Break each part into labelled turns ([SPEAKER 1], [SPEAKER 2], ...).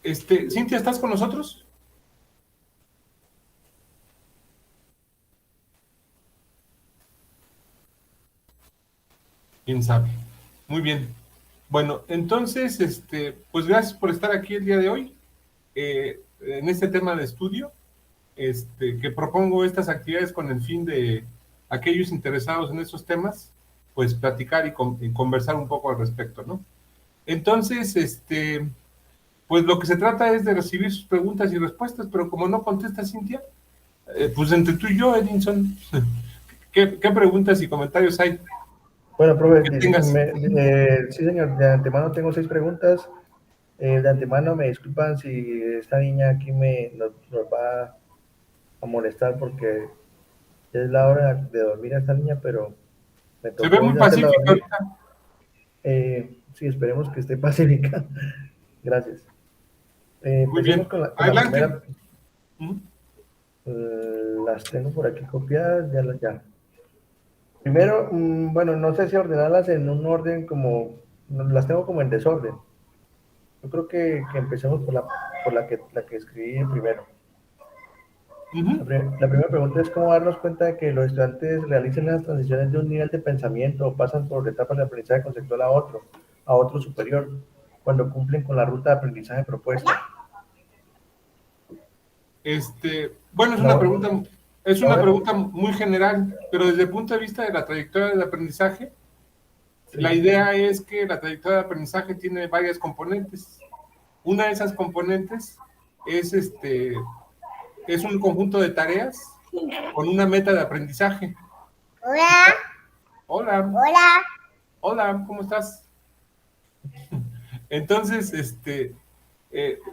[SPEAKER 1] Cintia, ¿estás con nosotros? ¿Quién sabe? Muy bien. Bueno, entonces, pues gracias por estar aquí el día de hoy, en este tema de estudio, que propongo estas actividades con el fin de aquellos interesados en esos temas, pues platicar y conversar un poco al respecto, ¿no? Entonces, pues lo que se trata es de recibir sus preguntas y respuestas, pero como no contesta Cintia, pues entre tú y yo, Edinson, ¿qué preguntas y comentarios hay
[SPEAKER 2] Bueno, profe,
[SPEAKER 1] que tengas?
[SPEAKER 2] sí, señor, de antemano tengo 6 preguntas. De antemano me disculpan si esta niña aquí nos va a molestar porque ya es la hora de dormir a esta niña, pero me
[SPEAKER 1] Se ve
[SPEAKER 2] tocó
[SPEAKER 1] muy
[SPEAKER 2] hoy hacerla
[SPEAKER 1] pacífico
[SPEAKER 2] dormir.
[SPEAKER 1] ahorita.
[SPEAKER 2] Sí, esperemos que esté pacífica. Gracias.
[SPEAKER 1] Muy
[SPEAKER 2] Empecemos
[SPEAKER 1] bien.
[SPEAKER 2] con la
[SPEAKER 1] Adelante.
[SPEAKER 2] primera.
[SPEAKER 1] Ujú.
[SPEAKER 2] Las tengo por aquí copiadas, ya. Primero, bueno, no sé si ordenarlas en un orden como, no, las tengo como en desorden. Yo creo que empecemos por la que escribí primero.
[SPEAKER 1] Ujú.
[SPEAKER 2] La primera pregunta es cómo darnos cuenta de que los estudiantes realizan las transiciones de un nivel de pensamiento o pasan por etapas de aprendizaje conceptual a otro superior, cuando cumplen con la ruta de aprendizaje propuesta.
[SPEAKER 1] Bueno,
[SPEAKER 2] La, o-
[SPEAKER 1] es
[SPEAKER 2] la
[SPEAKER 1] una
[SPEAKER 2] hora-
[SPEAKER 1] pregunta muy general, pero desde el punto de vista de la trayectoria del aprendizaje, la
[SPEAKER 2] sí,
[SPEAKER 1] idea es que la trayectoria de aprendizaje tiene varias componentes. Una de esas componentes es, es un conjunto de tareas con una meta de aprendizaje.
[SPEAKER 3] Hola,
[SPEAKER 1] Hola,
[SPEAKER 3] hola.
[SPEAKER 1] hola, ¿cómo estás? Entonces,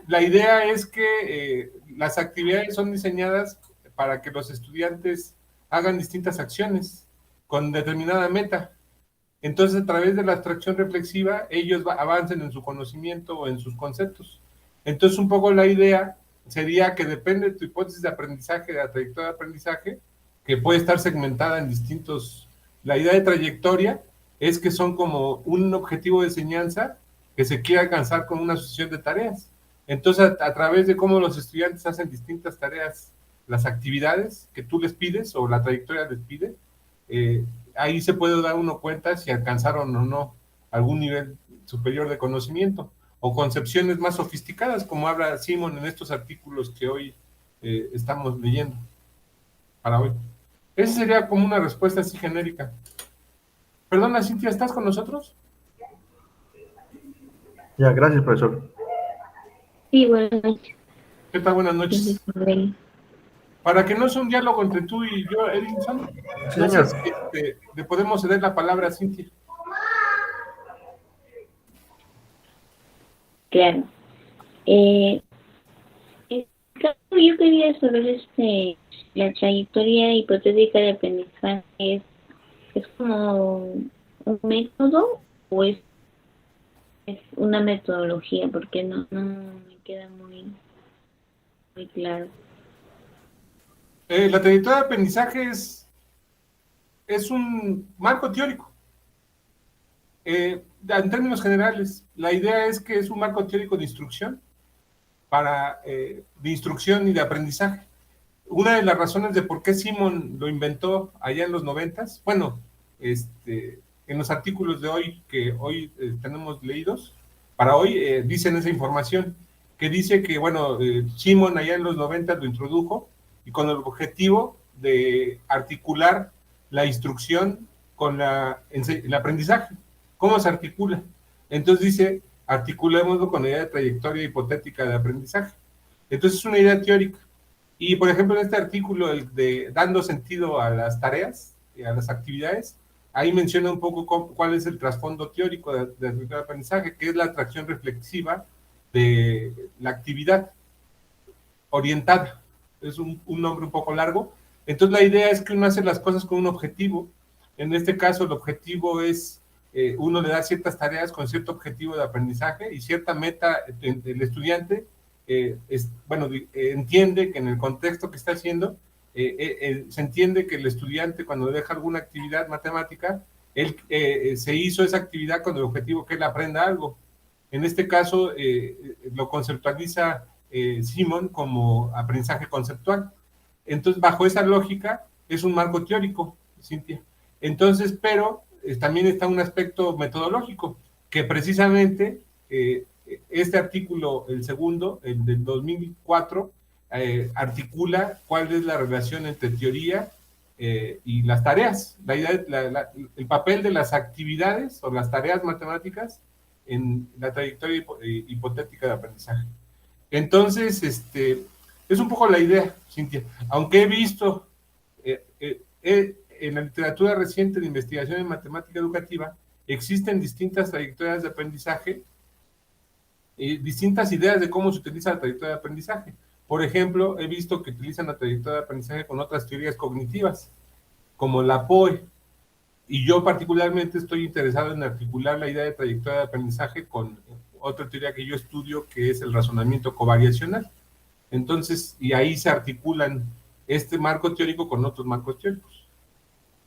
[SPEAKER 1] la idea es que las actividades son diseñadas para que los estudiantes hagan distintas acciones con determinada meta. Entonces, a través de la abstracción reflexiva, ellos avancen en su conocimiento o en sus conceptos. Entonces, un poco la idea sería que depende de tu hipótesis de aprendizaje, de la trayectoria de aprendizaje, que puede estar segmentada en distintos... La idea de trayectoria es que son como un objetivo de enseñanza que se quiere alcanzar con una sucesión de tareas. Entonces, a través de cómo los estudiantes hacen distintas tareas, las actividades que tú les pides o la trayectoria les pide, eh, ahí se puede dar uno cuenta si alcanzaron o no algún nivel superior de conocimiento o concepciones más sofisticadas, como habla Simon en estos artículos que hoy estamos leyendo para hoy. Esa sería como una respuesta así genérica. Perdona, Cintia, ¿estás con nosotros?
[SPEAKER 2] ya, gracias, profesor.
[SPEAKER 4] Sí, buenas noches.
[SPEAKER 1] ¿Qué tal? Buenas noches.
[SPEAKER 4] Disculpen.
[SPEAKER 1] Para que no sea un diálogo entre tú y yo, Edinson,
[SPEAKER 2] Sí,
[SPEAKER 1] no sé
[SPEAKER 2] señor.
[SPEAKER 1] si le podemos ceder la palabra a Cintia.
[SPEAKER 4] Claro. Eh, claro, yo quería saber la trayectoria hipotética de aprendizaje. ¿Es como un método o es una metodología? Porque no me queda muy claro.
[SPEAKER 1] La trayectoria de aprendizaje es un marco teórico. En términos generales, la idea es que es un marco teórico de instrucción de instrucción y de aprendizaje. Una de las razones de por qué Simon lo inventó allá en los 90s, bueno, en los artículos de hoy que hoy tenemos leídos, para hoy dicen esa información, que dice que, bueno, Simon allá en los 90s lo introdujo y con el objetivo de articular la instrucción con el aprendizaje. ¿Cómo se articula? Entonces dice, articulémoslo con la idea de trayectoria hipotética de aprendizaje. Entonces es una idea teórica. Y por ejemplo, en este artículo el de dando sentido a las tareas y a las actividades, ahí menciona un poco cuál es el trasfondo teórico del aprendizaje, que es la atracción reflexiva de la actividad orientada. Es un nombre un poco largo. Entonces la idea es que uno hace las cosas con un objetivo. En este caso el objetivo es, uno le da ciertas tareas con cierto objetivo de aprendizaje y cierta meta, el estudiante, bueno, entiende que en el contexto que está haciendo, se entiende que el estudiante cuando deja alguna actividad matemática, él se hizo esa actividad con el objetivo que él aprenda algo. En este caso, lo conceptualiza Simon como aprendizaje conceptual. Entonces, bajo esa lógica, es un marco teórico, Cintia. Entonces, pero también está un aspecto metodológico, que precisamente este artículo, el segundo, el del 2004, articula cuál es la relación entre teoría y las tareas, el papel de las actividades o las tareas matemáticas en la trayectoria hipotética de aprendizaje. Entonces, es un poco la idea, Cintia, aunque he visto en la literatura reciente de investigación en matemática educativa, existen distintas trayectorias de aprendizaje y distintas ideas de cómo se utiliza la trayectoria de aprendizaje. Por ejemplo, he visto que utilizan la trayectoria de aprendizaje con otras teorías cognitivas, como la POE, y yo particularmente estoy interesado en articular la idea de trayectoria de aprendizaje con otra teoría que yo estudio, que es el razonamiento covariacional. Entonces, y ahí se articulan este marco teórico con otros marcos teóricos.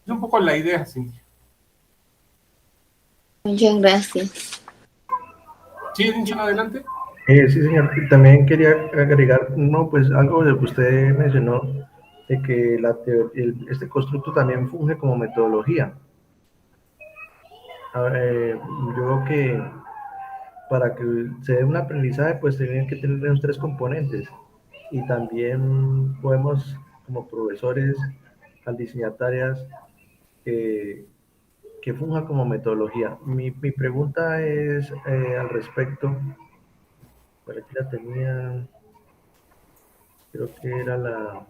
[SPEAKER 1] Es un poco la idea, Cintia.
[SPEAKER 4] Muchas gracias.
[SPEAKER 1] ¿Sí, Edinson, adelante?
[SPEAKER 2] Sí, señor. Y también quería agregar, no, pues algo de lo que usted mencionó, de que este constructo también funge como metodología. Yo creo que para que se dé un aprendizaje, pues tienen que tener los tres componentes. Y también podemos, como profesores, al diseñar tareas, que funja como metodología. Mi pregunta es al respecto, por aquí la tenía, creo que era la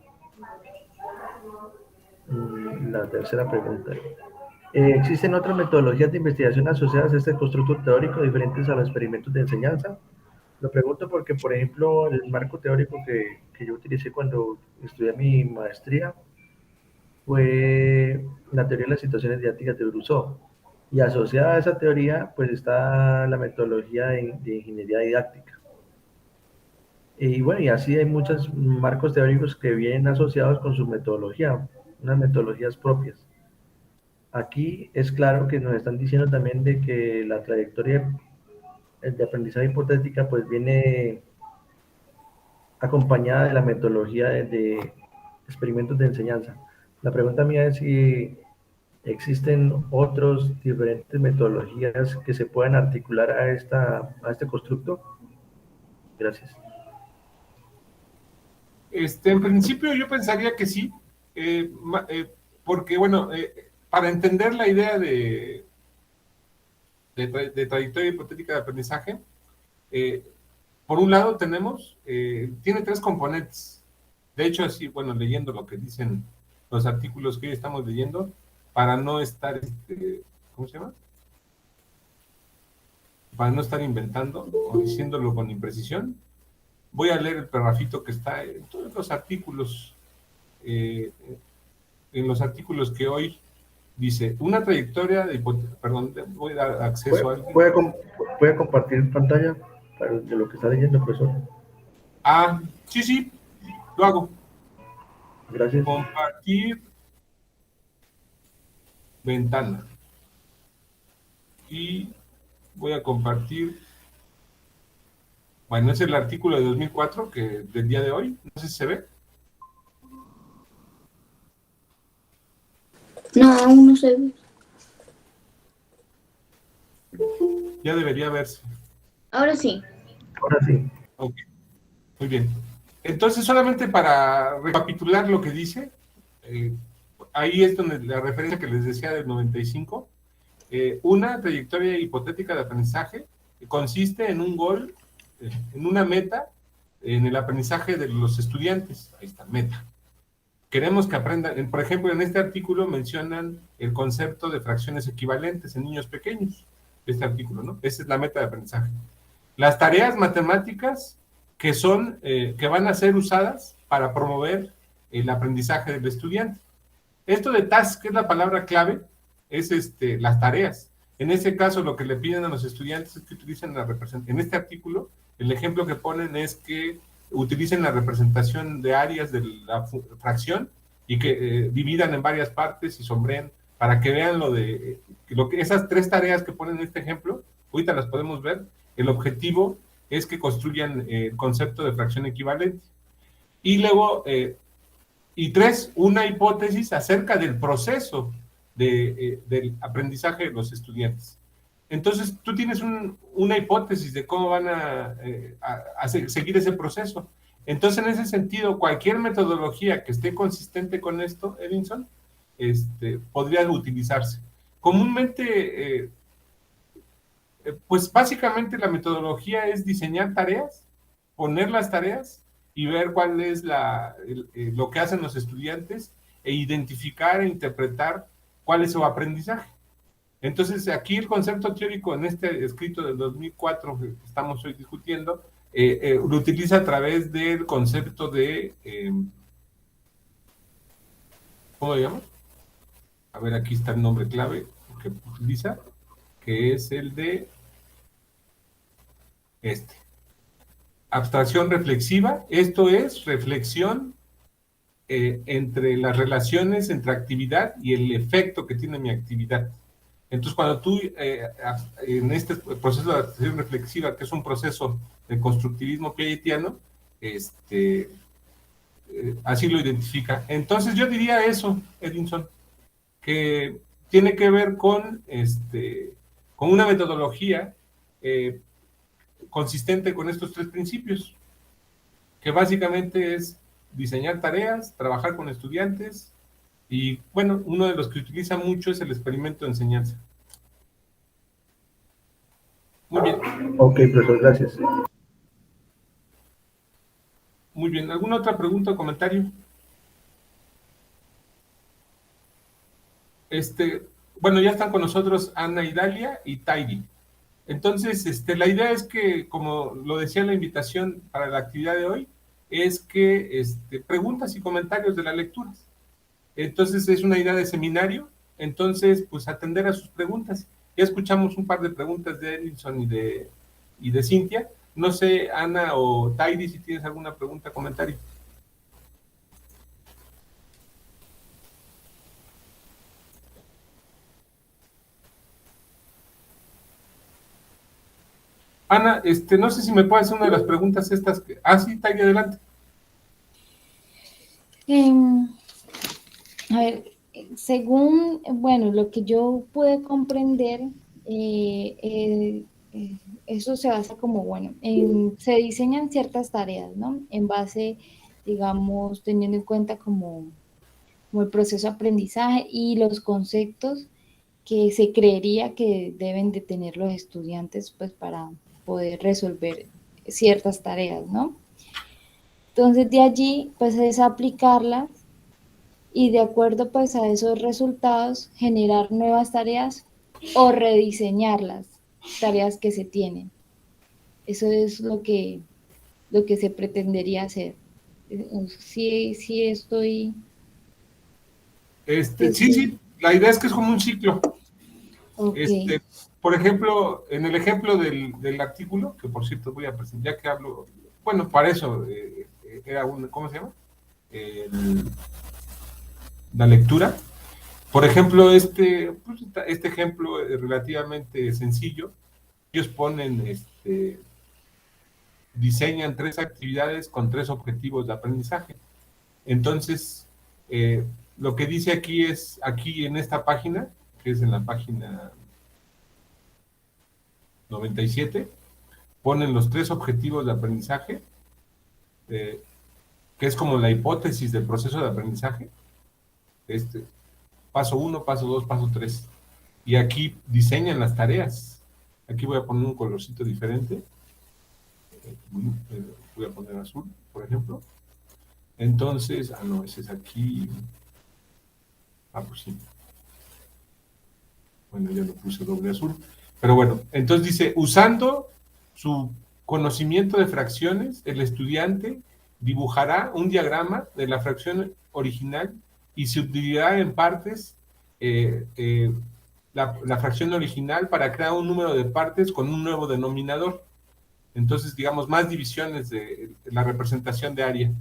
[SPEAKER 2] tercera pregunta. ¿Existen otras metodologías de investigación asociadas a este constructo teórico diferentes a los experimentos de enseñanza? Lo pregunto porque, por ejemplo, el marco teórico que yo utilicé cuando estudié mi maestría fue la teoría de las situaciones didácticas de Rousseau. Y asociada a esa teoría, pues está la metodología de ingeniería didáctica. Y bueno, y así hay muchos marcos teóricos que vienen asociados con su metodología, unas metodologías propias. Aquí es claro que nos están diciendo también de que la trayectoria de aprendizaje hipotética pues viene acompañada de la metodología de experimentos de enseñanza. La pregunta mía es si existen otras diferentes metodologías que se puedan articular a este constructo. Gracias.
[SPEAKER 1] En principio yo pensaría que sí, porque bueno, para entender la idea de trayectoria hipotética de aprendizaje, por un lado tenemos, tiene tres componentes. De hecho, así, bueno, leyendo lo que dicen los artículos que hoy estamos leyendo, para no estar, ¿cómo se llama? Para no estar inventando o diciéndolo con imprecisión, voy a leer el parrafito que está en todos los artículos, en los artículos que hoy dice, una trayectoria de perdón, voy a dar acceso a alguien.
[SPEAKER 2] ¿Puede compartir pantalla de lo que está leyendo, profesor?
[SPEAKER 1] Ah, sí, lo hago.
[SPEAKER 2] Gracias.
[SPEAKER 1] Compartir ventana. Y voy a compartir, bueno, es el artículo de 2004, que del día de hoy, no sé si se ve.
[SPEAKER 4] No, aún no se ve.
[SPEAKER 1] Ya debería verse.
[SPEAKER 4] Ahora sí.
[SPEAKER 2] Ahora sí.
[SPEAKER 1] Ok, muy bien. Entonces, solamente para recapitular lo que dice, ahí es donde la referencia que les decía del 95, una trayectoria hipotética de aprendizaje consiste en un gol, en una meta, en el aprendizaje de los estudiantes. Ahí está, meta. Queremos que aprendan, por ejemplo, en este artículo mencionan el concepto de fracciones equivalentes en niños pequeños. Este artículo, ¿no? Esa es la meta de aprendizaje. Las tareas matemáticas que van a ser usadas para promover el aprendizaje del estudiante. Esto de task, que es la palabra clave, es las tareas. En ese caso, lo que le piden a los estudiantes es que utilicen la representación. En este artículo, el ejemplo que ponen es que utilicen la representación de áreas de la fracción y que dividan en varias partes y sombreen para que vean esas tres tareas que ponen en este ejemplo. Ahorita las podemos ver. el objetivo es que construyan el concepto de fracción equivalente. Y luego, y 3, una hipótesis acerca del proceso del aprendizaje de los estudiantes. Entonces, tú tienes una hipótesis de cómo van a seguir ese proceso. Entonces, en ese sentido, cualquier metodología que esté consistente con esto, Edinson, podría utilizarse. Comúnmente, pues básicamente la metodología es diseñar tareas, poner las tareas y ver cuál es lo que hacen los estudiantes e identificar e interpretar cuál es su aprendizaje. Entonces, aquí el concepto teórico en este escrito del 2004 que estamos hoy discutiendo, lo utiliza a través del concepto de, ¿cómo lo llama? A ver, aquí está el nombre clave que utiliza, que es el de abstracción reflexiva. Esto es reflexión entre las relaciones entre actividad y el efecto que tiene mi actividad. Entonces, cuando tú, en este proceso de abstracción reflexiva, que es un proceso de constructivismo piagetiano, así lo identifica. Entonces, yo diría eso, Edinson, que tiene que ver con una metodología consistente con estos 3 principios, que básicamente es diseñar tareas, trabajar con estudiantes, y bueno, uno de los que utiliza mucho es el experimento de enseñanza. Muy bien.
[SPEAKER 2] Ok, profesor, gracias.
[SPEAKER 1] Muy bien. ¿Alguna otra pregunta o comentario? Bueno, ya están con nosotros Ana Idalia y Tairi. Entonces, la idea es que, como lo decía en la invitación para la actividad de hoy, es que preguntas y comentarios de las lecturas. Entonces, es una idea de seminario, entonces, pues atender a sus preguntas. Ya escuchamos un par de preguntas de Edinson y de Cintia. No sé, Ana o Tairi, si tienes alguna pregunta o comentario. Ana, no sé si me puedes hacer una de las preguntas estas. Sí, Tairi, adelante.
[SPEAKER 3] A ver, según, bueno, lo que yo pude comprender, eso se basa como, bueno, se diseñan ciertas tareas, ¿no? En base, digamos, teniendo en cuenta como el proceso de aprendizaje y los conceptos que se creería que deben de tener los estudiantes, pues, para poder resolver ciertas tareas, ¿no? Entonces, de allí, pues, es aplicarlas y de acuerdo pues a esos resultados generar nuevas tareas o rediseñar las tareas que se tienen. Eso es lo que se pretendería hacer. Sí estoy...
[SPEAKER 1] Sí, la idea es que es como un ciclo.
[SPEAKER 3] Okay.
[SPEAKER 1] Por ejemplo, en el ejemplo del artículo, que por cierto voy a presentar, ya que hablo, bueno, para eso era ¿cómo se llama? La lectura. Por ejemplo, este ejemplo es relativamente sencillo. Ellos ponen, diseñan 3 actividades con 3 objetivos de aprendizaje. Entonces, lo que dice aquí es, aquí en esta página, que es en la página 97, ponen los 3 objetivos de aprendizaje, que es como la hipótesis del proceso de aprendizaje. Paso 1, paso 2, paso 3. Y aquí diseñan las tareas. Aquí voy a poner un colorcito diferente. Voy a poner azul, por ejemplo. Entonces, no, ese es aquí. Pues sí. Bueno, ya lo puse doble azul. Pero bueno, entonces dice, usando su conocimiento de fracciones, el estudiante dibujará un diagrama de la fracción original y subdividirá en partes la fracción original para crear un número de partes con un nuevo denominador. Entonces, digamos, más divisiones de la representación de área.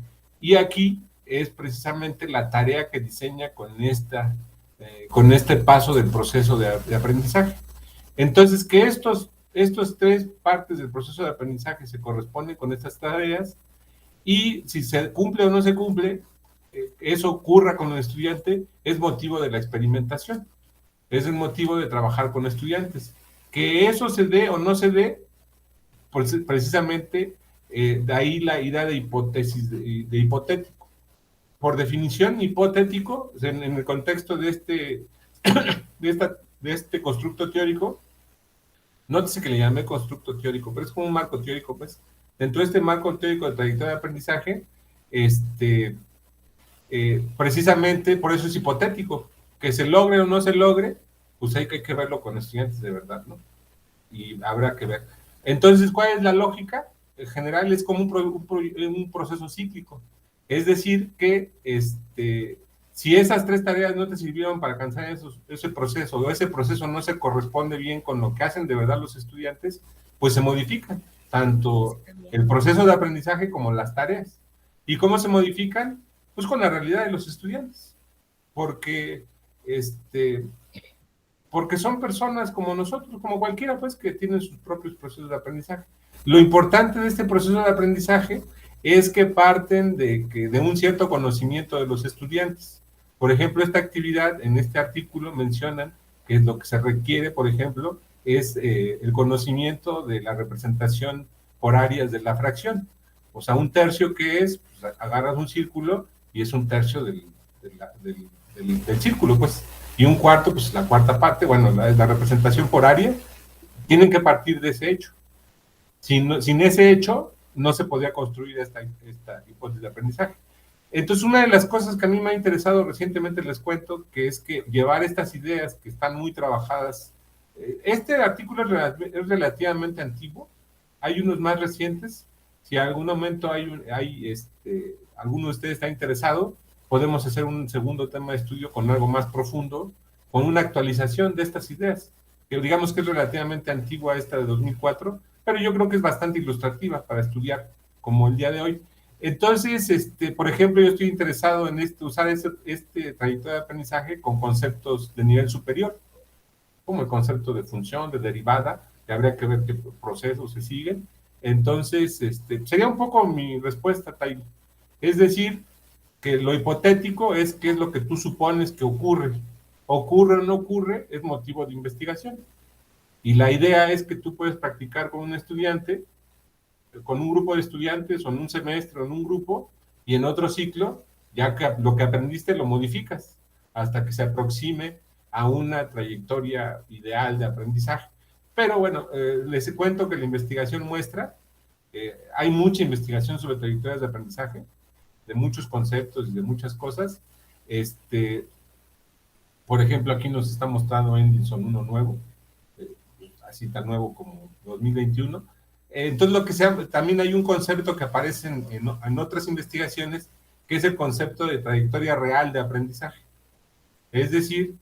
[SPEAKER 1] Y aquí es precisamente la tarea que diseña con este paso del proceso de aprendizaje. Entonces, que estos Estas tres partes del proceso de aprendizaje se corresponden con estas tareas y si se cumple o no se cumple, eso ocurra con el estudiante, es motivo de la experimentación, es el motivo de trabajar con estudiantes. Que eso se dé o no se dé, pues precisamente de ahí la idea de hipótesis, de hipotético. Por definición, hipotético, en el contexto de este constructo teórico, nótese que le llamé constructo teórico, pero es como un marco teórico, pues. Dentro de este marco teórico de trayectoria de aprendizaje, precisamente por eso es hipotético. Que se logre o no se logre, pues hay que verlo con estudiantes de verdad, ¿no? Y habrá que ver. Entonces, ¿cuál es la lógica? En general es como un proceso cíclico. Es decir, que si esas tres tareas no te sirvieron para alcanzar ese proceso, o ese proceso no se corresponde bien con lo que hacen de verdad los estudiantes, pues se modifican, tanto el proceso de aprendizaje como las tareas. ¿Y cómo se modifican? Pues con la realidad de los estudiantes. Porque son personas como nosotros, como cualquiera, pues, que tienen sus propios procesos de aprendizaje. Lo importante de este proceso de aprendizaje es que parten de un cierto conocimiento de los estudiantes. Por ejemplo, esta actividad, en este artículo mencionan que lo que se requiere, por ejemplo, es el conocimiento de la representación por áreas de la fracción. O sea, un tercio que es, pues, agarras un círculo y es un tercio del círculo, pues. Y un cuarto, pues la cuarta parte, bueno, la representación por área, tienen que partir de ese hecho. Sin ese hecho, no se podía construir esta hipótesis de aprendizaje. Entonces, una de las cosas que a mí me ha interesado recientemente, les cuento, que es que llevar estas ideas que están muy trabajadas, este artículo es relativamente antiguo, hay unos más recientes, si en algún momento alguno de ustedes está interesado, podemos hacer un segundo tema de estudio con algo más profundo, con una actualización de estas ideas, que digamos que es relativamente antigua esta de 2004, pero yo creo que es bastante ilustrativa para estudiar como el día de hoy. Entonces, por ejemplo, yo estoy interesado en usar trayectoria de aprendizaje con conceptos de nivel superior, como el concepto de función, de derivada, que habría que ver qué procesos se siguen. Entonces, sería un poco mi respuesta, Taylor. Es decir, que lo hipotético es qué es lo que tú supones que ocurre. Ocurre o no ocurre, es motivo de investigación. Y la idea es que tú puedes practicar con un estudiante, con un grupo de estudiantes, o en un semestre, o en un grupo, y en otro ciclo, ya que lo que aprendiste lo modificas, hasta que se aproxime a una trayectoria ideal de aprendizaje. Pero bueno, les cuento que la investigación muestra, hay mucha investigación sobre trayectorias de aprendizaje, de muchos conceptos y de muchas cosas. Por ejemplo, aquí nos está mostrando Endinson uno nuevo, así tan nuevo como 2021. Entonces, también hay un concepto que aparece en otras investigaciones, que es el concepto de trayectoria real de aprendizaje. Es decir,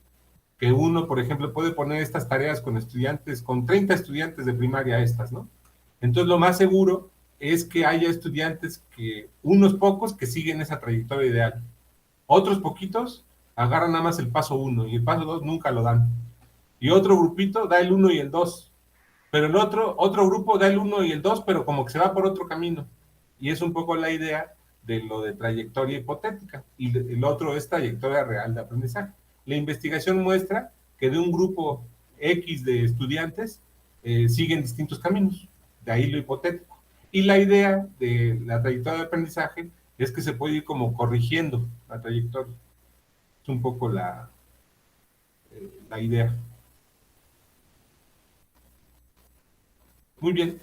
[SPEAKER 1] que uno, por ejemplo, puede poner estas tareas con 30 estudiantes de primaria ¿no? Entonces, lo más seguro es que haya estudiantes unos pocos que siguen esa trayectoria ideal. Otros poquitos agarran nada más el paso 1 y el paso 2 nunca lo dan. Y otro grupito da el 1 y el 2. Pero el otro grupo da el 1 y el 2, pero como que se va por otro camino. Y es un poco la idea de lo de trayectoria hipotética. Y el otro es trayectoria real de aprendizaje. La investigación muestra que de un grupo X de estudiantes siguen distintos caminos. De ahí lo hipotético. Y la idea de la trayectoria de aprendizaje es que se puede ir como corrigiendo la trayectoria. Es un poco la idea. Muy bien.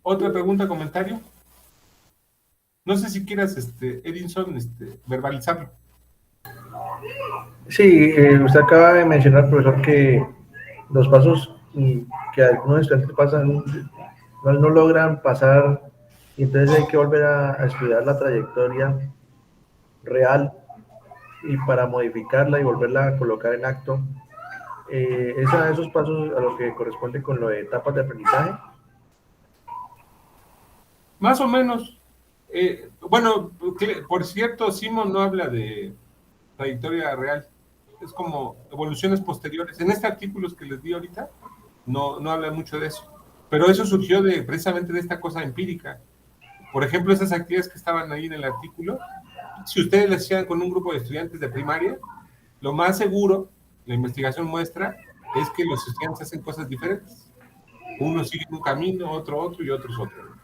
[SPEAKER 1] ¿Otra pregunta, comentario? No sé si quieras, Edinson, verbalizarlo.
[SPEAKER 2] Sí, usted acaba de mencionar, profesor, que los pasos que algunos estudiantes pasan no logran pasar, y entonces hay que volver a estudiar la trayectoria real y para modificarla y volverla a colocar en acto. Esos pasos a lo que corresponde con lo de etapas de aprendizaje.
[SPEAKER 1] Más o menos. Bueno, por cierto, Simon no habla de trayectoria real. Es como evoluciones posteriores. En este artículo que les di ahorita, no habla mucho de eso. Pero eso surgió precisamente de esta cosa empírica. Por ejemplo, esas actividades que estaban ahí en el artículo, si ustedes las hacían con un grupo de estudiantes de primaria, lo más seguro, la investigación muestra, es que los estudiantes hacen cosas diferentes. Unos siguen un camino, otro y otros otro.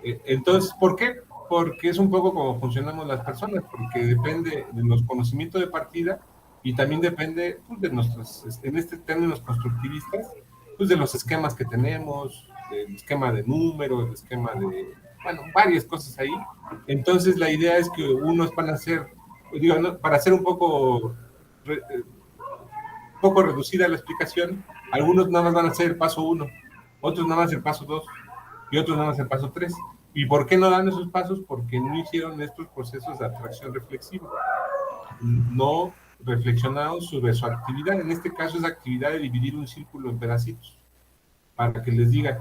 [SPEAKER 1] Entonces, ¿por qué? Porque es un poco como funcionamos las personas, porque depende de los conocimientos de partida y también depende pues, de nuestros, en términos constructivistas, pues de los esquemas que tenemos, del esquema de número, el esquema de, bueno, varias cosas ahí. Entonces, la idea es que unos van a ser, digo, ¿no? Para hacer un poco reducida la explicación, algunos nada más van a hacer el paso 1, otros nada más el paso 2 y otros nada más el paso 3. ¿Y por qué no dan esos pasos? Porque no hicieron estos procesos de atracción reflexiva. No reflexionaron sobre su actividad. En este caso es actividad de dividir un círculo en pedacitos. Para que les diga,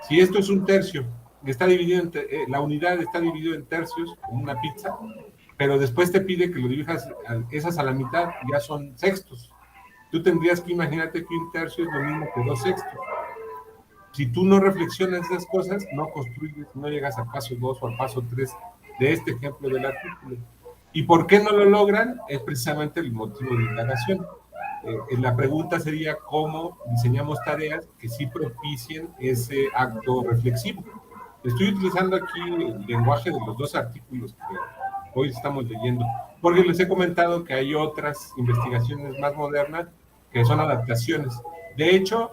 [SPEAKER 1] si esto es un tercio, está dividido la unidad está dividida en tercios, como una pizza, pero después te pide que lo dividas esas a la mitad, ya son sextos. Tú tendrías que imaginarte que un tercio es lo mismo que 2 sextos. Si tú no reflexionas esas cosas, no construyes, no llegas al paso 2 o al paso 3 de este ejemplo del artículo. ¿Y por qué no lo logran? Es precisamente el motivo de indagación. La pregunta sería cómo diseñamos tareas que sí propicien ese acto reflexivo. Estoy utilizando aquí el lenguaje de los 2 artículos que hoy estamos leyendo, porque les he comentado que hay otras investigaciones más modernas que son adaptaciones. De hecho,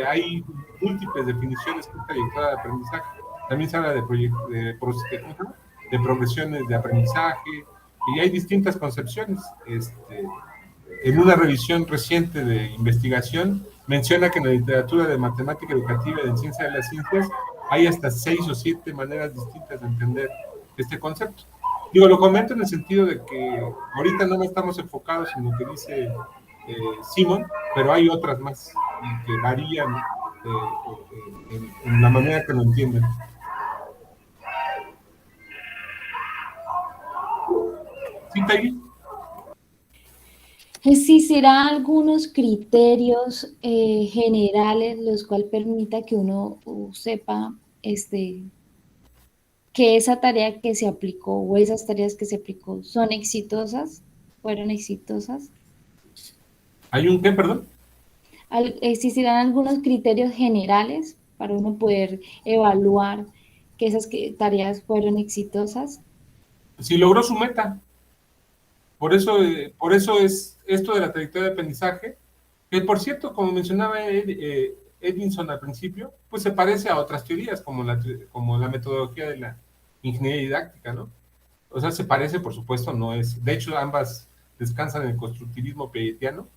[SPEAKER 1] hay múltiples definiciones de trayectoria de aprendizaje. También se habla de progresiones de aprendizaje, y hay distintas concepciones. En una revisión reciente de investigación, menciona que en la literatura de matemática educativa y de ciencia de las ciencias hay hasta 6 o 7 maneras distintas de entender este concepto. Digo, lo comento en el sentido de que ahorita no estamos enfocados en lo que dice Simon, pero hay otras más y que varían en la manera que lo entienden. ¿Sí, Peggy?
[SPEAKER 3] ¿Existirán algunos criterios generales los cuales permita que uno sepa que esa tarea que se aplicó o esas tareas que se aplicó son exitosas, fueron exitosas?
[SPEAKER 1] ¿Hay un qué, perdón?
[SPEAKER 3] ¿Existirán algunos criterios generales para uno poder evaluar que esas tareas fueron exitosas?
[SPEAKER 1] Si logró su meta. Por eso es esto de la trayectoria de aprendizaje, que por cierto, como mencionaba Edinson al principio, pues se parece a otras teorías, como la metodología de la ingeniería didáctica, ¿no? O sea, se parece, por supuesto, no es... De hecho, ambas descansan en el constructivismo piagetiano.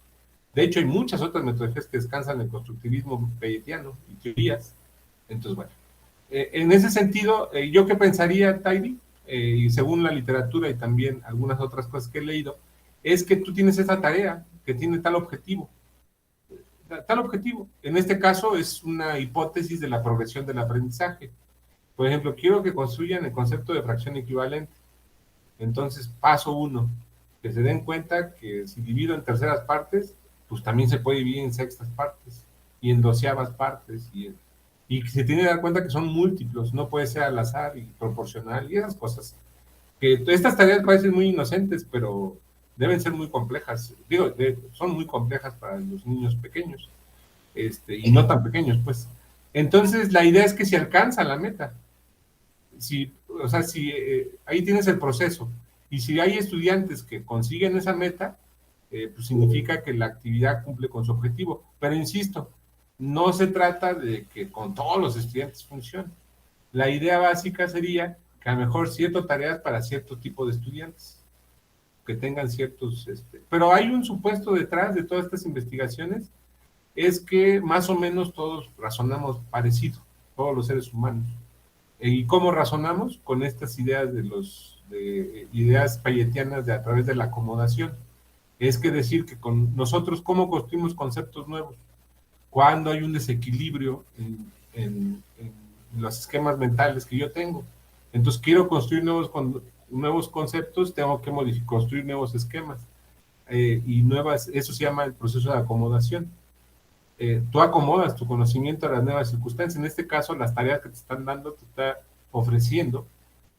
[SPEAKER 1] De hecho, hay muchas otras metodologías que descansan en el constructivismo piagetiano y teorías. Entonces, bueno, en ese sentido, ¿yo qué pensaría, Tairi? Y según la literatura y también algunas otras cosas que he leído, es que tú tienes esa tarea que tiene tal objetivo. Tal objetivo. En este caso es una hipótesis de la progresión del aprendizaje. Por ejemplo, quiero que construyan el concepto de fracción equivalente. Entonces, paso 1, que se den cuenta que si divido en terceras partes, pues también se puede dividir en sextas partes y en doceavas partes y se tiene que dar cuenta que son múltiplos, no puede ser al azar y proporcional y esas cosas. Que estas tareas parecen muy inocentes, pero deben ser muy complejas. Digo, son muy complejas para los niños pequeños, y no tan pequeños, pues. Entonces, la idea es que se alcanza la meta. O sea, ahí tienes el proceso. Y si hay estudiantes que consiguen esa meta, pues significa que la actividad cumple con su objetivo. Pero insisto, no se trata de que con todos los estudiantes funcione. La idea básica sería que a lo mejor ciertas tareas para cierto tipo de estudiantes, que tengan ciertos... Pero hay un supuesto detrás de todas estas investigaciones, es que más o menos todos razonamos parecido, todos los seres humanos. ¿Y cómo razonamos? Con estas ideas ideas piagetianas a través de la acomodación. Es que decir que con nosotros, ¿cómo construimos conceptos nuevos? Cuando hay un desequilibrio en los esquemas mentales que yo tengo. Entonces, quiero construir nuevos conceptos, tengo que construir nuevos esquemas. Eso se llama el proceso de acomodación. tú acomodas tu conocimiento a las nuevas circunstancias. En este caso, las tareas que te están dando te está ofreciendo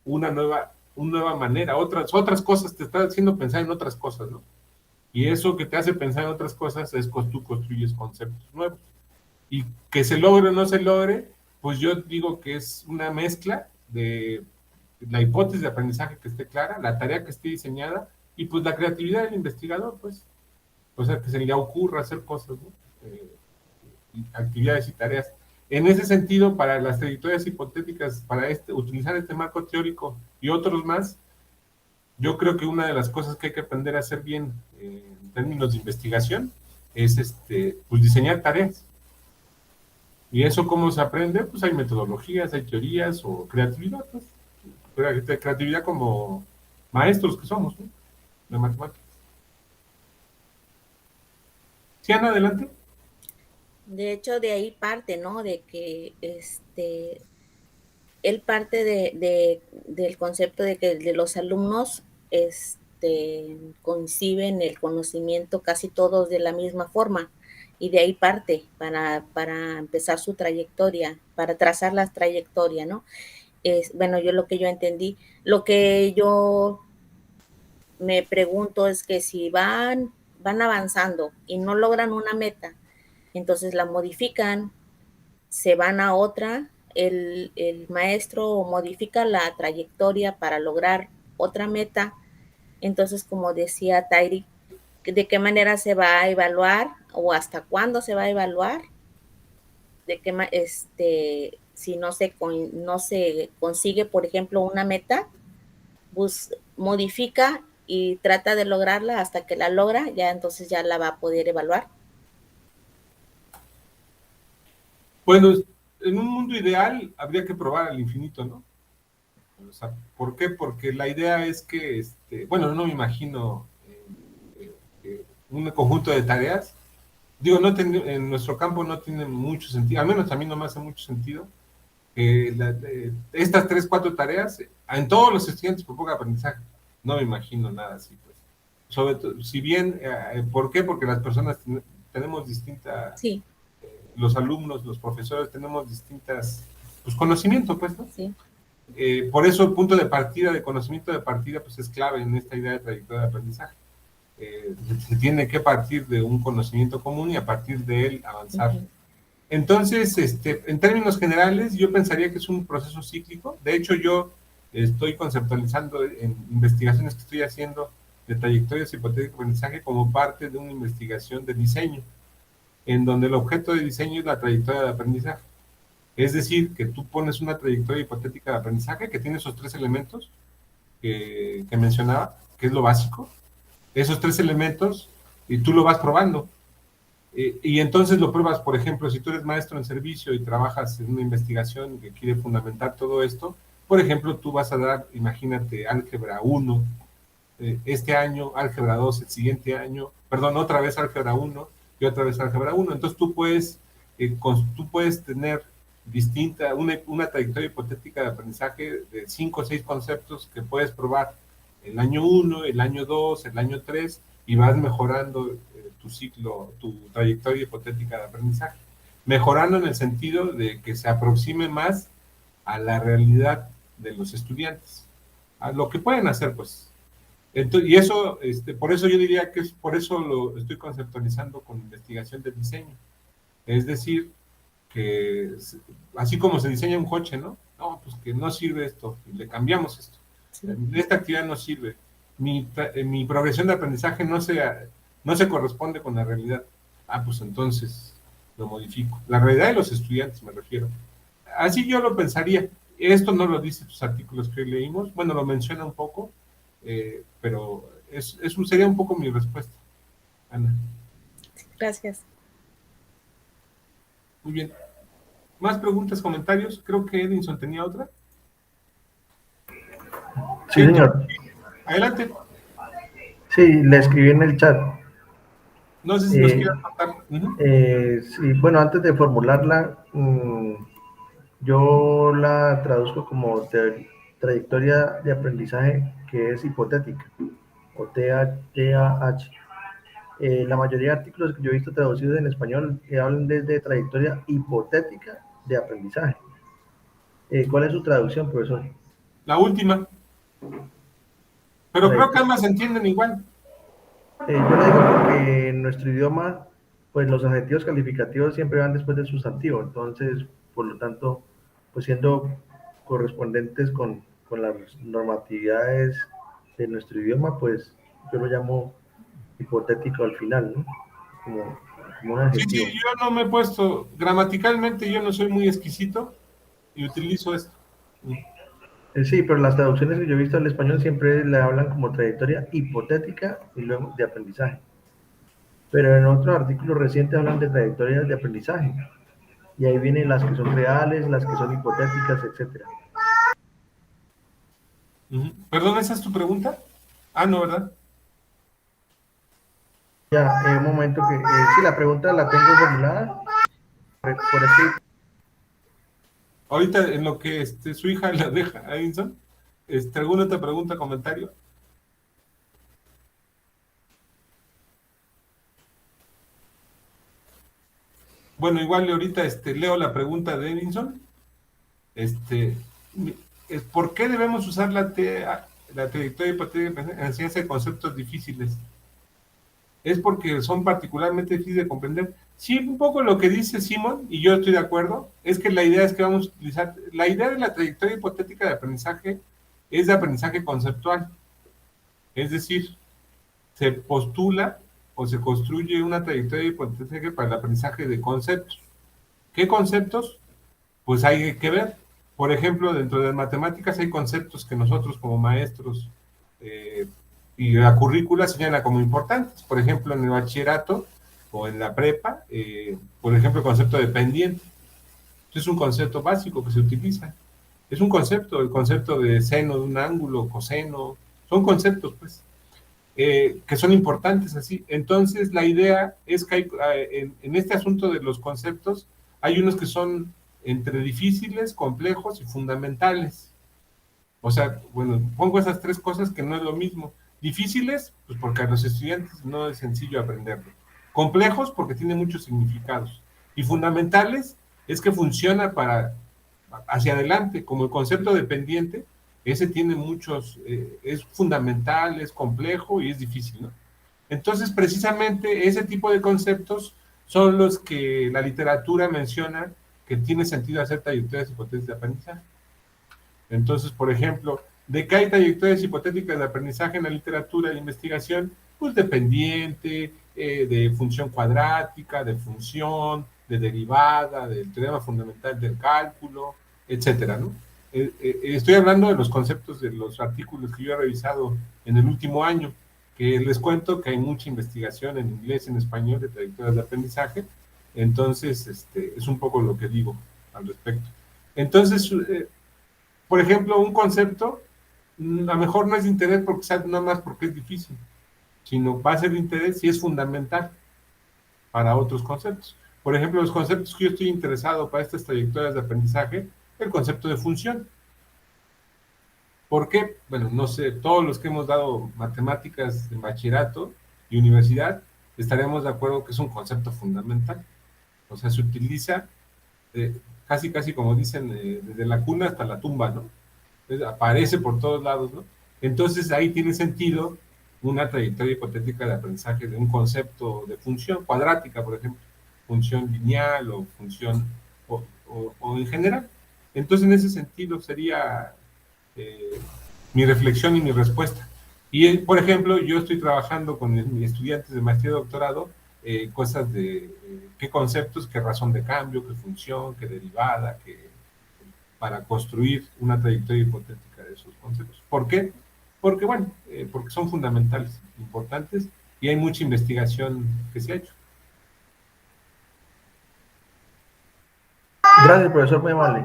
[SPEAKER 1] una nueva manera, otras cosas, te está haciendo pensar en otras cosas, ¿no? Y eso que te hace pensar en otras cosas es que tú construyes conceptos nuevos. Y que se logre o no se logre, pues yo digo que es una mezcla de la hipótesis de aprendizaje que esté clara, la tarea que esté diseñada y pues la creatividad del investigador, pues, o sea, que se le ocurra hacer cosas, ¿no? Actividades y tareas. En ese sentido, para las trayectorias hipotéticas, para utilizar este marco teórico y otros más, yo creo que una de las cosas que hay que aprender a hacer bien en términos de investigación es pues diseñar tareas. ¿Y eso cómo se aprende? Pues hay metodologías, hay teorías o creatividad, pues. Creatividad como maestros que somos, ¿no? De matemáticas. ¿Sí, Ana, adelante?
[SPEAKER 5] De hecho, de ahí parte, ¿no? De que él parte del concepto de que de los alumnos conciben el conocimiento casi todos de la misma forma. Y de ahí parte para empezar su trayectoria, para trazar la trayectoria, ¿no? Bueno, lo que yo entendí, lo que yo me pregunto es que si van avanzando y no logran una meta, entonces la modifican, se van a otra, el maestro modifica la trayectoria para lograr otra meta. Entonces, como decía Tairi, ¿de qué manera se va a evaluar o hasta cuándo se va a evaluar? De qué si no se consigue, por ejemplo, una meta, pues modifica y trata de lograrla hasta que la logra, ya entonces ya la va a poder evaluar.
[SPEAKER 1] Bueno, en un mundo ideal habría que probar al infinito, ¿no? O sea, ¿por qué? Porque la idea es que, bueno, no me imagino un conjunto de tareas. Digo, en nuestro campo no tiene mucho sentido, al menos a mí no me hace mucho sentido que estas 3, 4 tareas en todos los estudiantes propongan aprendizaje. No me imagino nada así, pues. Sobre todo, si bien, ¿por qué? Porque las personas tenemos distintas,
[SPEAKER 5] sí.
[SPEAKER 1] Los alumnos, los profesores tenemos distintas, pues conocimiento, pues, ¿no?
[SPEAKER 5] Sí.
[SPEAKER 1] Por eso el punto de partida, de conocimiento de partida, pues es clave en esta idea de trayectoria de aprendizaje. Se tiene que partir de un conocimiento común y a partir de él avanzar. Uh-huh. Entonces, en términos generales, yo pensaría que es un proceso cíclico. De hecho, yo estoy conceptualizando en investigaciones que estoy haciendo de trayectorias hipotéticas de aprendizaje como parte de una investigación de diseño, en donde el objeto de diseño es la trayectoria de aprendizaje. Es decir, que tú pones una trayectoria hipotética de aprendizaje que tiene esos 3 elementos que mencionaba, que es lo básico, esos 3 elementos, y tú lo vas probando. Y entonces lo pruebas, por ejemplo, si tú eres maestro en servicio y trabajas en una investigación que quiere fundamentar todo esto, por ejemplo, tú vas a dar, imagínate, álgebra 1 este año, álgebra 2 el siguiente año, perdón, otra vez álgebra 1 y otra vez álgebra 1. Entonces tú puedes tener una trayectoria hipotética de aprendizaje de 5 o 6 conceptos que puedes probar el año 1, el año 2, el año 3, y vas mejorando tu ciclo, tu trayectoria hipotética de aprendizaje. Mejorando en el sentido de que se aproxime más a la realidad de los estudiantes, a lo que pueden hacer, pues. Entonces, y eso, por eso yo diría que por eso lo estoy conceptualizando con investigación de diseño. Es decir, que así como se diseña un coche, ¿no? No, pues que no sirve esto, y le cambiamos esto. Sí. Esta actividad no sirve. Mi progresión de aprendizaje no se corresponde con la realidad. Ah, pues entonces lo modifico. La realidad de los estudiantes, me refiero. Así yo lo pensaría. Esto no lo dice tus artículos que hoy leímos. Bueno, lo menciona un poco, pero eso sería un poco mi respuesta, Ana.
[SPEAKER 5] Gracias.
[SPEAKER 1] Muy bien. ¿Más preguntas, comentarios? Creo que Edinson tenía otra.
[SPEAKER 2] Sí, señor.
[SPEAKER 1] Adelante.
[SPEAKER 2] Sí, le escribí en el chat.
[SPEAKER 1] No sé si nos quieras contar.
[SPEAKER 2] Sí, bueno, antes de formularla, yo la traduzco como trayectoria de aprendizaje que es hipotética, o TAH. La mayoría de artículos que yo he visto traducidos en español hablan desde trayectoria hipotética de aprendizaje. ¿Cuál es su traducción, profesor?
[SPEAKER 1] La última, pero creo que
[SPEAKER 2] Trayectoria.
[SPEAKER 1] ambas se entienden igual.
[SPEAKER 2] Yo lo digo porque en nuestro idioma, pues los adjetivos calificativos siempre van después del sustantivo, entonces, por lo tanto, pues siendo correspondientes con las normatividades de nuestro idioma, pues yo lo llamo hipotético al final, ¿no? Como, como un
[SPEAKER 1] Sí, sí,
[SPEAKER 2] adjetivo.
[SPEAKER 1] yo no me he puesto, gramaticalmente yo no soy muy exquisito y utilizo esto.
[SPEAKER 2] Sí, pero las traducciones que yo he visto al español siempre le hablan como trayectoria hipotética y luego de aprendizaje. Pero en otros artículos recientes hablan de trayectorias de aprendizaje. Y ahí vienen las que son reales, las que son hipotéticas, etcétera.
[SPEAKER 1] Ujú. Perdón, ¿esa es tu pregunta? Ah, no, ¿verdad?
[SPEAKER 2] Ya, un momento que sí, la pregunta la tengo formulada por escrito.
[SPEAKER 1] Ahorita en lo que su hija la deja a Edinson, ¿alguna otra pregunta, comentario? Bueno, igual ahorita leo la pregunta de Edinson. Este, ¿Por qué debemos usar la trayectoria hipotética en enseñanza de conceptos difíciles? ¿Es porque son particularmente difíciles de comprender? Sí, un poco lo que dice Simón, y yo estoy de acuerdo, es que la idea es que vamos a utilizar, la idea de la trayectoria hipotética de aprendizaje es de aprendizaje conceptual, es decir, se postula o se construye una trayectoria hipotética para el aprendizaje de conceptos. ¿Qué conceptos? Pues hay que ver. Por ejemplo, dentro de las matemáticas hay conceptos que nosotros como maestros eh, y la currícula señala como importantes. Por ejemplo, en el bachillerato o en la prepa, por ejemplo, el concepto de pendiente. Es un concepto básico que se utiliza. Es un concepto, el concepto de seno de un ángulo, coseno, son conceptos, pues, que son importantes así. Entonces, la idea es que en este asunto de los conceptos, hay unos que son entre difíciles, complejos y fundamentales. O sea, bueno, pongo esas tres cosas que no es lo mismo. Difíciles, pues porque a los estudiantes no es sencillo aprenderlo. Complejos, porque tiene muchos significados. Y fundamentales, es que funciona para hacia adelante, como el concepto de pendiente, ese tiene muchos, es fundamental, es complejo y es difícil, ¿no? Entonces, precisamente ese tipo de conceptos son los que la literatura menciona que tiene sentido hacer trayectorias hipotéticas de aprendizaje. Entonces, por ejemplo, ¿de qué hay trayectorias hipotéticas de aprendizaje en la literatura de investigación? Pues de pendiente, de función cuadrática, de función, de derivada, del teorema fundamental del cálculo, etcétera, ¿no? Estoy hablando de los conceptos de los artículos que yo he revisado en el último año, que les cuento que hay mucha investigación en inglés y en español de trayectorias de aprendizaje, entonces es un poco lo que digo al respecto. Entonces, por ejemplo, un concepto, a lo mejor no es de interés porque sea nada más porque es difícil, sino va a ser de interés si es fundamental para otros conceptos. Por ejemplo, los conceptos que yo estoy interesado para estas trayectorias de aprendizaje, el concepto de función. ¿Por qué? Bueno, no sé, todos los que hemos dado matemáticas en bachillerato y universidad, estaremos de acuerdo que es un concepto fundamental. O sea, se utiliza eh, casi, casi como dicen, desde la cuna hasta la tumba, ¿no? Entonces, aparece por todos lados, ¿no? Entonces ahí tiene sentido una trayectoria hipotética de aprendizaje de un concepto de función cuadrática, por ejemplo, función lineal o función o en general. Entonces en ese sentido sería eh, mi reflexión y mi respuesta. Y por ejemplo, yo estoy trabajando con mis estudiantes de maestría y doctorado cosas de qué conceptos, qué razón de cambio, qué función, qué derivada, para construir una trayectoria hipotética de esos conceptos. ¿Por qué? Porque, bueno, porque son fundamentales, importantes, y hay mucha investigación que se ha hecho.
[SPEAKER 2] Gracias, profesor, muy amable.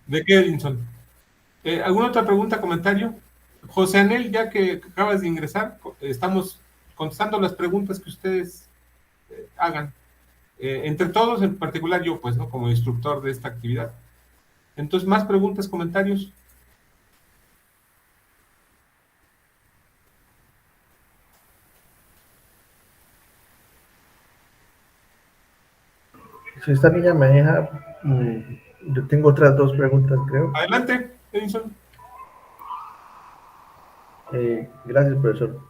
[SPEAKER 1] ¿De qué, Edinson? ¿Alguna otra pregunta, comentario? José Anel, ya que acabas de ingresar, estamos contestando las preguntas que ustedes hagan. Entre todos, en particular yo, pues, ¿no? Como instructor de esta actividad. Entonces, más preguntas, comentarios.
[SPEAKER 2] Si esta niña me deja, yo tengo otras dos preguntas, creo.
[SPEAKER 1] Adelante, Edison.
[SPEAKER 2] Gracias, profesor.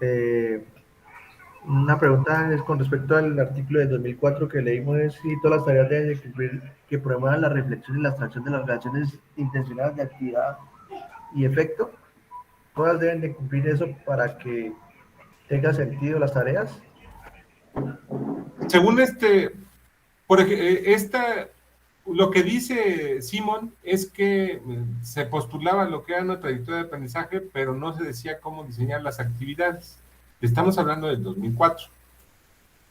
[SPEAKER 2] Una pregunta es con respecto al artículo de 2004 que leímos, es si todas las tareas deben de cumplir que promuevan la reflexión y la abstracción de las relaciones intencionadas de actividad y efecto. Todas deben de cumplir eso para que tenga sentido las tareas.
[SPEAKER 1] Según lo que dice Simon es que se postulaba lo que era una trayectoria de aprendizaje, pero no se decía cómo diseñar las actividades. Estamos hablando del 2004.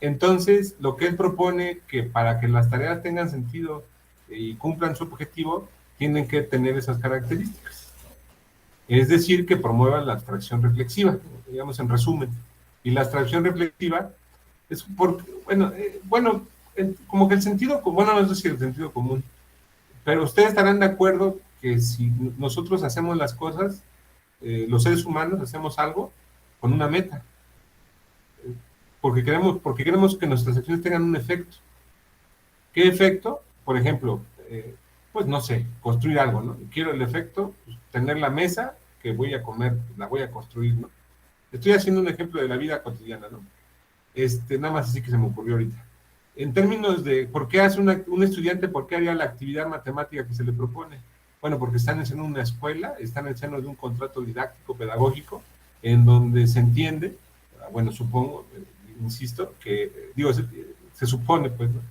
[SPEAKER 1] Entonces, lo que él propone que para que las tareas tengan sentido y cumplan su objetivo, tienen que tener esas características. Es decir, que promuevan la abstracción reflexiva, digamos en resumen. Y la abstracción reflexiva es porque, como que el sentido, bueno, no sé si el sentido común, pero ustedes estarán de acuerdo que si nosotros hacemos las cosas, los seres humanos hacemos algo con una meta, porque queremos que nuestras acciones tengan un efecto. ¿Qué efecto? Por ejemplo, pues no sé, construir algo, ¿no? Quiero el efecto, pues, tener la mesa que voy a comer, la voy a construir, ¿no? Estoy haciendo un ejemplo de la vida cotidiana, ¿no? Nada más así que se me ocurrió ahorita. En términos de por qué hace un estudiante, por qué haría la actividad matemática que se le propone. Bueno, porque están en una escuela, están en el seno de un contrato didáctico, pedagógico, en donde se entiende, bueno, supongo, insisto, que, digo, se supone, pues, ¿no?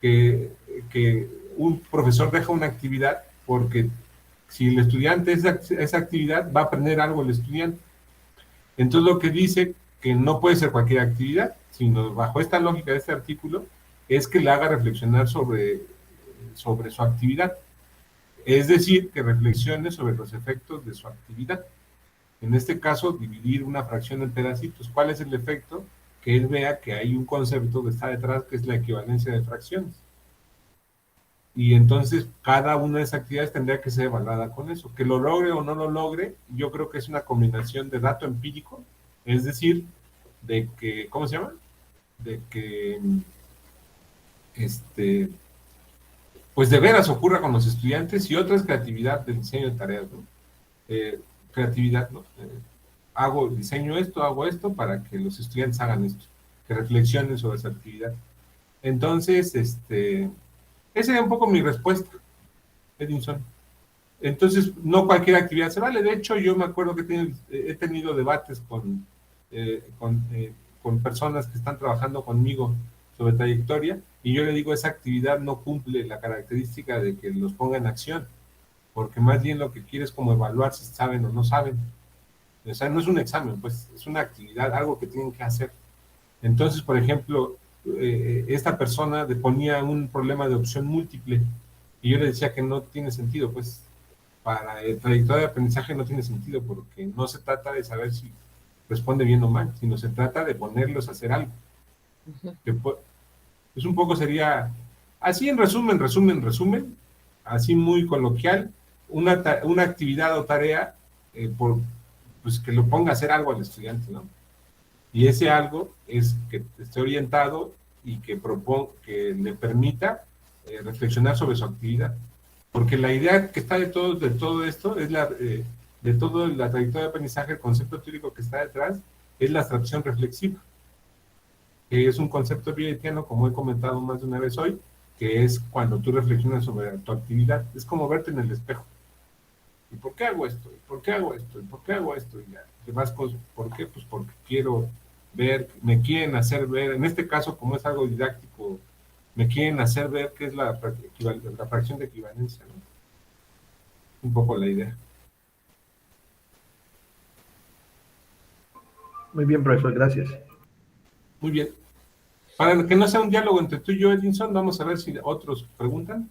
[SPEAKER 1] que un profesor deja una actividad porque si el estudiante esa actividad, va a aprender algo el estudiante. Entonces lo que dice que no puede ser cualquier actividad, sino bajo esta lógica de este artículo, es que le haga reflexionar sobre su actividad. Es decir, que reflexione sobre los efectos de su actividad. En este caso, dividir una fracción en pedacitos. ¿Cuál es el efecto? Que él vea que hay un concepto que está detrás, que es la equivalencia de fracciones. Y entonces cada una de esas actividades tendría que ser evaluada con eso. Que lo logre o no lo logre, yo creo que es una combinación de dato empírico, es decir, de que, ¿cómo se llama? De que, pues de veras ocurra con los estudiantes, y otra es creatividad del diseño de tareas, ¿no? Creatividad, ¿no? Diseño esto, hago esto para que los estudiantes hagan esto, que reflexionen sobre esa actividad. Entonces, esa sería un poco mi respuesta, Edinson. Entonces, no cualquier actividad se vale. De hecho, yo me acuerdo que he tenido debates con personas que están trabajando conmigo sobre trayectoria, y yo le digo, esa actividad no cumple la característica de que los ponga en acción, porque más bien lo que quiere es como evaluar si saben o no saben. O sea, no es un examen, pues es una actividad, algo que tienen que hacer. Entonces, por ejemplo, esta persona le ponía un problema de opción múltiple, y yo le decía que no tiene sentido, pues para el trayectoria de aprendizaje no tiene sentido, porque no se trata de saber si responde bien o mal, sino se trata de ponerlos a hacer algo. Que pues un poco sería, así en resumen, así muy coloquial, una actividad o tarea, pues que lo ponga a hacer algo al estudiante, ¿no? Y ese algo es que esté orientado y que le permita reflexionar sobre su actividad. Porque la idea que está de todo esto es de toda la trayectoria de aprendizaje, el concepto teórico que está detrás es la abstracción reflexiva, que es un concepto bioetiano, como he comentado más de una vez hoy, que es cuando tú reflexionas sobre tu actividad. Es como verte en el espejo. ¿Y por qué hago esto? ¿Y por qué hago esto? ¿Y por qué hago esto? Y ya, demás cosas. ¿Por qué? Pues porque quiero ver, me quieren hacer ver, en este caso, como es algo didáctico, me quieren hacer ver qué es la fracción de equivalencia, ¿no? Un poco la idea.
[SPEAKER 2] Muy bien, profesor, gracias.
[SPEAKER 1] Muy bien. Para que no sea un diálogo entre tú y yo, Edinson, vamos a ver si otros preguntan.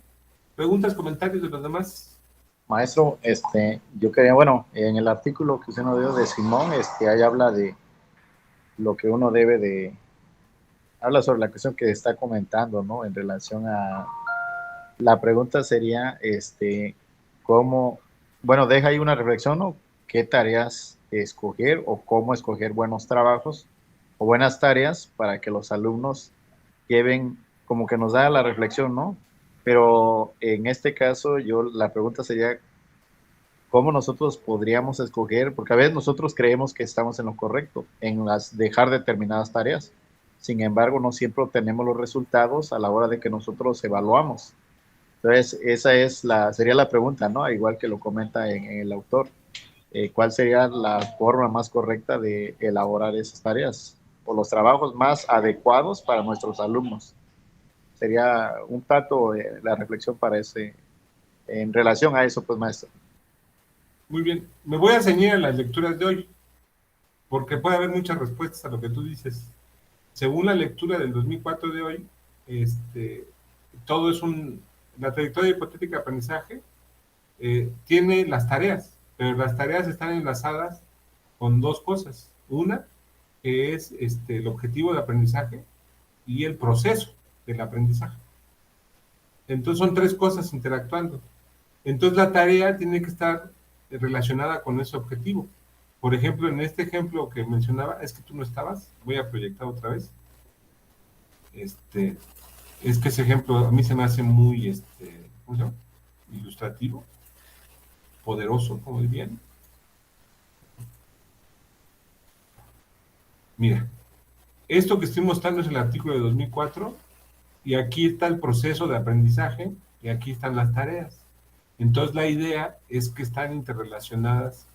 [SPEAKER 1] ¿Preguntas, comentarios de los demás?
[SPEAKER 6] Maestro, yo quería, bueno, en el artículo que usted nos dio de Simón, ahí habla de lo que uno debe de, habla sobre la cuestión que está comentando, ¿no? En relación a, la pregunta sería, ¿cómo, bueno, deja ahí una reflexión, ¿no? ¿Qué tareas escoger o cómo escoger buenos trabajos o buenas tareas para que los alumnos lleven, como que nos da la reflexión, ¿no? Pero en este caso, la pregunta sería, ¿cómo nosotros podríamos escoger? Porque a veces nosotros creemos que estamos en lo correcto, en dejar determinadas tareas. Sin embargo, no siempre obtenemos los resultados a la hora de que nosotros evaluamos. Entonces, sería la pregunta, ¿no? Igual que lo comenta en el autor. ¿Cuál sería la forma más correcta de elaborar esas tareas o los trabajos más adecuados para nuestros alumnos? Sería un tanto la reflexión en relación a eso, pues, maestro.
[SPEAKER 1] Muy bien, me voy a ceñir a las lecturas de hoy, porque puede haber muchas respuestas a lo que tú dices. Según la lectura del 2004 de hoy, todo es la trayectoria hipotética de aprendizaje tiene las tareas, pero las tareas están enlazadas con dos cosas. Una, que es el objetivo de aprendizaje y el proceso del aprendizaje. Entonces son tres cosas interactuando. Entonces la tarea tiene que estar relacionada con ese objetivo. Por ejemplo, en este ejemplo que mencionaba, es que tú no estabas, voy a proyectar otra vez. Es que ese ejemplo a mí se me hace muy, ¿cómo se llama? Ilustrativo, poderoso, como dirían. Mira, esto que estoy mostrando es el artículo de 2004 y aquí está el proceso de aprendizaje y aquí están las tareas. Entonces la idea es que están interrelacionadas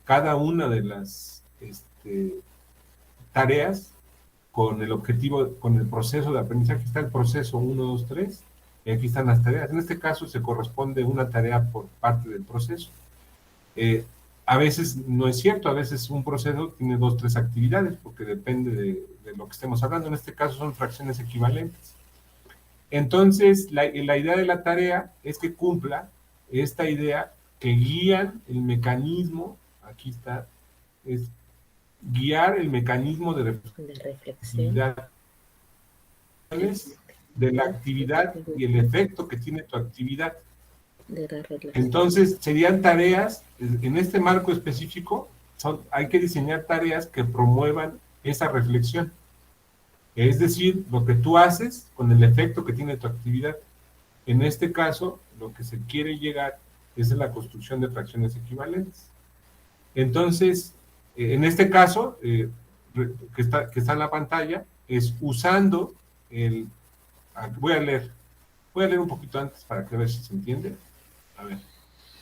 [SPEAKER 1] cada una de las tareas con el objetivo, con el proceso de aprendizaje. Está el proceso 1, 2, 3 y aquí están las tareas. En este caso se corresponde una tarea por parte del proceso. A veces no es cierto, a veces un proceso tiene 2, 3 actividades porque depende de lo que estemos hablando. En este caso son fracciones equivalentes. Entonces, la idea de la tarea es que cumpla esta idea que guían el mecanismo, aquí está, es guiar el mecanismo de
[SPEAKER 5] reflexión,
[SPEAKER 1] de la actividad y el efecto que tiene tu actividad. Entonces, serían tareas, en este marco específico, hay que diseñar tareas que promuevan esa reflexión. Es decir, lo que tú haces con el efecto que tiene tu actividad. En este caso, lo que se quiere llegar es a la construcción de fracciones equivalentes. Entonces, en este caso, que está en la pantalla, es usando voy a leer un poquito antes para que a ver si se entiende. A ver.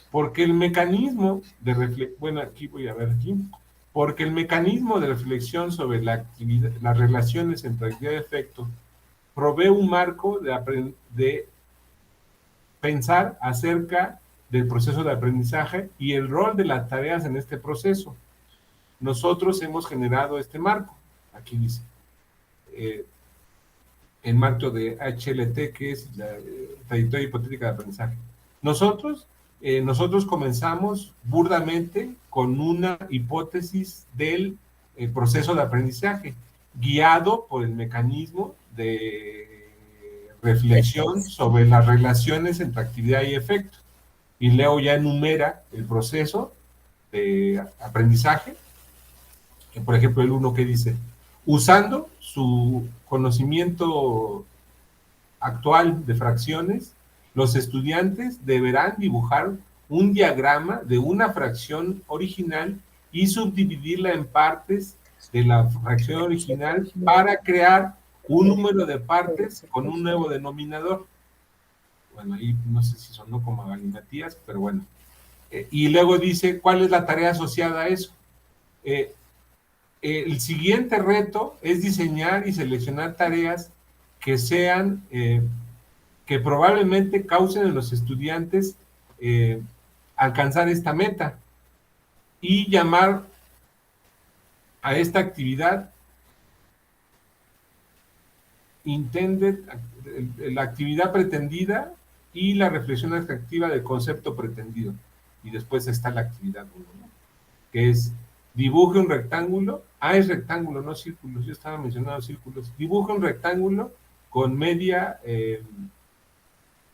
[SPEAKER 1] Porque el mecanismo de reflexión, bueno, aquí voy a ver aquí. Porque el mecanismo de reflexión sobre la actividad, las relaciones entre actividad y efecto, provee un marco de pensar acerca del proceso de aprendizaje y el rol de las tareas en este proceso. Nosotros hemos generado este marco, aquí dice, el marco de HLT, que es la trayectoria hipotética de aprendizaje. Nosotros comenzamos burdamente con una hipótesis del proceso de aprendizaje, guiado por el mecanismo de reflexión sobre las relaciones entre actividad y efecto. Y Leo ya enumera el proceso de aprendizaje, que por ejemplo el 1 que dice, usando su conocimiento actual de fracciones, los estudiantes deberán dibujar un diagrama de una fracción original y subdividirla en partes de la fracción original para crear un número de partes con un nuevo denominador. Bueno, ahí no sé si sonó como galimatías, pero bueno. Y luego dice, ¿cuál es la tarea asociada a eso? El siguiente reto es diseñar y seleccionar tareas que sean... que probablemente causen en los estudiantes alcanzar esta meta y llamar a esta actividad la actividad pretendida y la reflexión atractiva del concepto pretendido. Y después está la actividad 1, ¿no? Que es dibuje un rectángulo, es rectángulo, no círculos, yo estaba mencionando círculos, dibuje un rectángulo con media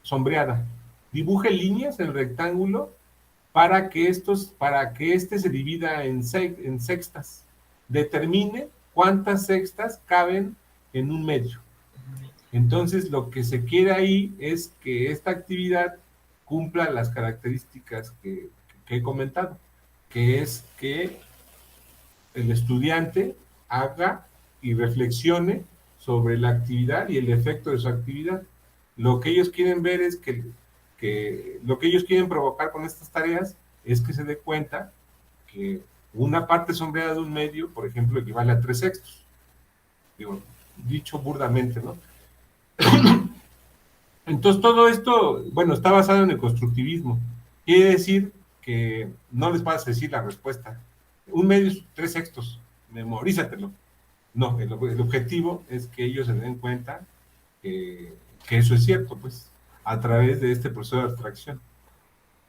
[SPEAKER 1] sombreada. Dibuje líneas en el rectángulo para que este se divida en sextas. Determine cuántas sextas caben en un medio. Entonces, lo que se quiere ahí es que esta actividad cumpla las características que he comentado, que es que el estudiante haga y reflexione sobre la actividad y el efecto de su actividad. Lo que ellos quieren ver es que lo que ellos quieren provocar con estas tareas es que se dé cuenta que una parte sombreada de un medio, por ejemplo, equivale a 3/6. Digo, dicho burdamente, ¿no? Entonces, todo esto, bueno, está basado en el constructivismo. Quiere decir que no les vas a decir la respuesta. Un medio es 3/6, memorízatelo. No, el objetivo es que ellos se den cuenta que eso es cierto, pues, a través de este proceso de abstracción.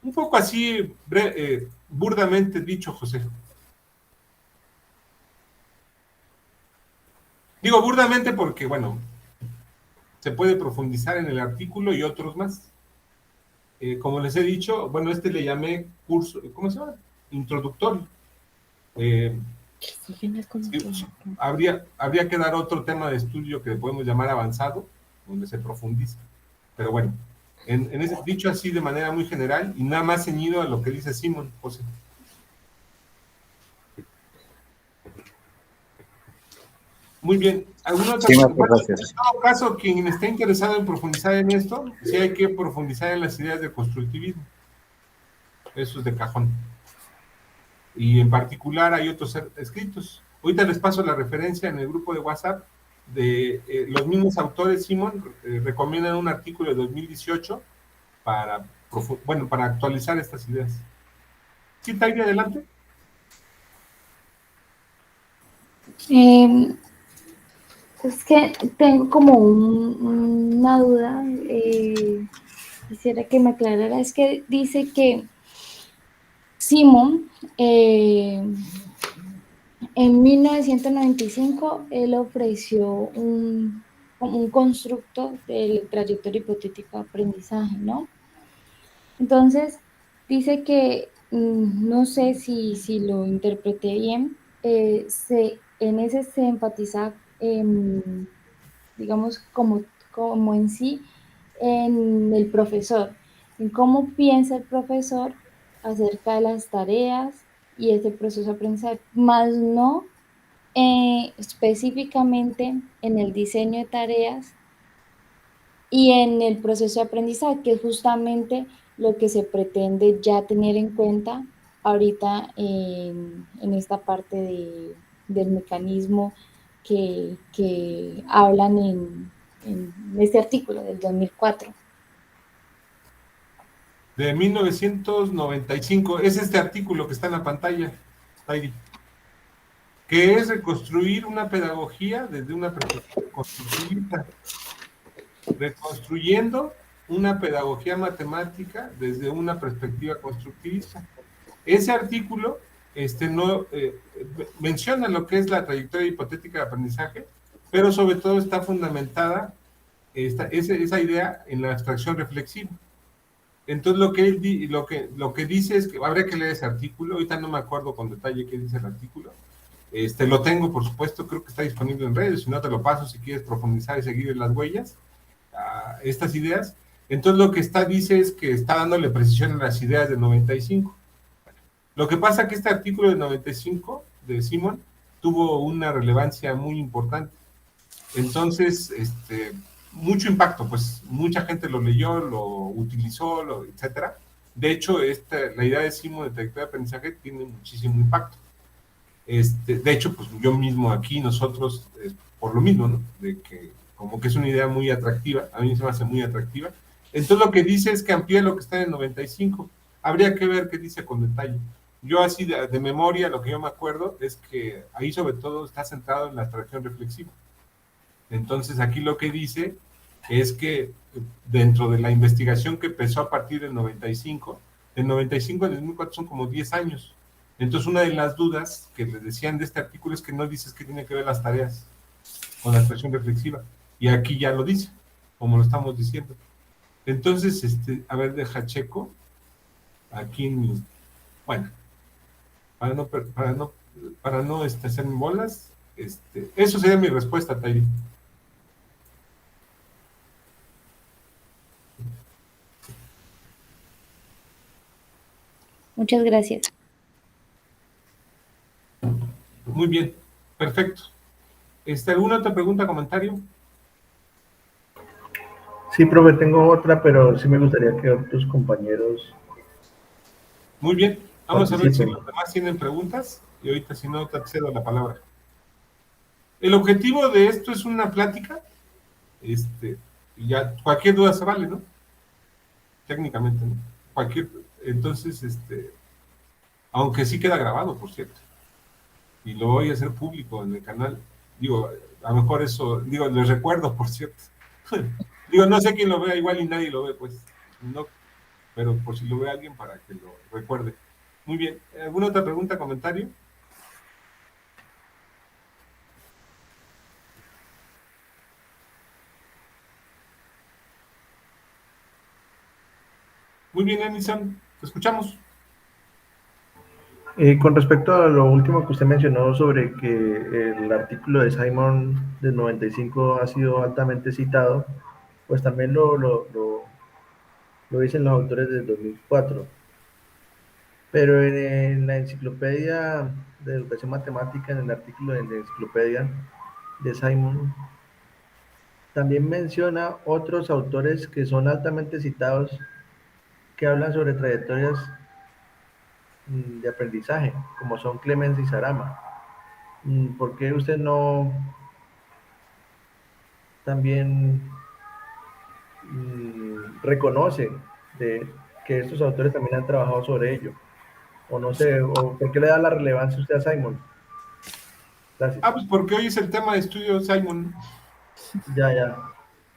[SPEAKER 1] Un poco así, burdamente dicho, José. Digo burdamente porque, bueno, se puede profundizar en el artículo y otros más. Como les he dicho, bueno, le llamé curso, ¿cómo se llama? Introductorio. Sí, habría que dar otro tema de estudio que podemos llamar avanzado, donde se profundiza. Pero bueno, dicho así de manera muy general y nada más ceñido a lo que dice Simón, José. Muy bien. ¿Alguna otra
[SPEAKER 6] Sí,
[SPEAKER 1] cosa?
[SPEAKER 6] muchas
[SPEAKER 1] Bueno,
[SPEAKER 6] gracias.
[SPEAKER 1] en todo caso, quien esté interesado en profundizar en esto, sí hay que profundizar en las ideas de constructivismo. Eso es de cajón. Y en particular hay otros escritos. Ahorita les paso la referencia en el grupo de WhatsApp de los mismos autores. Simón recomiendan un artículo de 2018 para, para actualizar estas ideas. ¿Sí, Taide, adelante?
[SPEAKER 3] Eh, es que tengo como una duda, quisiera que me aclarara, es que dice que Simon, en 1995, él ofreció un constructo del trayectoria hipotética de aprendizaje, ¿no? Entonces, dice que, no sé si lo interpreté bien, en ese se enfatiza, digamos, como en sí, en el profesor, en cómo piensa el profesor acerca de las tareas y ese proceso de aprendizaje, más no específicamente en el diseño de tareas y en el proceso de aprendizaje, que es justamente lo que se pretende ya tener en cuenta ahorita en esta parte del mecanismo que hablan en este artículo del 2004.
[SPEAKER 1] De 1995. Es este artículo que está en la pantalla, Taide, que es reconstruir una pedagogía desde una perspectiva constructivista, reconstruyendo una pedagogía matemática desde una perspectiva constructivista. Ese artículo no, menciona lo que es la trayectoria hipotética de aprendizaje, pero sobre todo está fundamentada esa idea en la abstracción reflexiva. Entonces lo que dice es que habría que leer ese artículo. Ahorita no me acuerdo con detalle qué dice el artículo. Lo tengo, por supuesto, creo que está disponible en redes, si no te lo paso si quieres profundizar y seguir en las huellas estas ideas. Entonces lo que dice es que está dándole precisión a las ideas del 95. Lo que pasa es que este artículo del 95 de Simon tuvo una relevancia muy importante. Entonces, mucho impacto, pues mucha gente lo leyó, lo utilizó, etcétera. De hecho, la idea de Simon de trayectoria de aprendizaje tiene muchísimo impacto. De hecho, pues yo mismo aquí, nosotros, por lo mismo, ¿no? De que como que es una idea muy atractiva, a mí se me hace muy atractiva. Entonces lo que dice es que amplía lo que está en el 95. Habría que ver qué dice con detalle. Yo así de memoria, lo que yo me acuerdo es que ahí sobre todo está centrado en la abstracción reflexiva. Entonces aquí lo que dice es que dentro de la investigación que empezó a partir del 95 al 2004 son como 10 años. Entonces una de las dudas que les decían de este artículo es que no dices que tiene que ver las tareas con la abstracción reflexiva. Y aquí ya lo dice, como lo estamos diciendo. Entonces, a ver, deja checo. Aquí, bueno, para no hacerme bolas, eso sería mi respuesta, Tairi.
[SPEAKER 3] Muchas gracias.
[SPEAKER 1] Muy bien, perfecto. ¿Alguna otra pregunta, comentario?
[SPEAKER 2] Sí, profe, tengo otra, pero sí me gustaría que otros compañeros
[SPEAKER 1] Muy bien, vamos a ver si
[SPEAKER 2] participen.
[SPEAKER 1] los demás tienen preguntas y ahorita si no te cedo la palabra. El objetivo de esto es una plática, y ya cualquier duda se vale, ¿no? Técnicamente, ¿no? Entonces, aunque sí queda grabado, por cierto, y lo voy a hacer público en el canal, digo, a lo mejor eso, digo, les recuerdo, por cierto. Digo, no sé quién lo vea, igual y nadie lo ve, pues, no, pero por si lo ve alguien para que lo recuerde. Muy bien, ¿alguna otra pregunta, comentario? Muy bien, Edison, te escuchamos.
[SPEAKER 2] Con respecto a lo último que usted mencionó sobre que el artículo de Simon del 95 ha sido altamente citado, pues también lo dicen los autores del 2004. Pero en la enciclopedia de educación matemática, en el artículo de la enciclopedia de Simon, también menciona otros autores que son altamente citados que hablan sobre trayectorias de aprendizaje, como son Clemens y Sarama. ¿Por qué usted no también reconoce que estos autores también han trabajado sobre ello? O no sé, o por qué le da la relevancia usted a Simon. Gracias.
[SPEAKER 1] Pues porque hoy es el tema de estudio, Simon.
[SPEAKER 2] Ya, ya.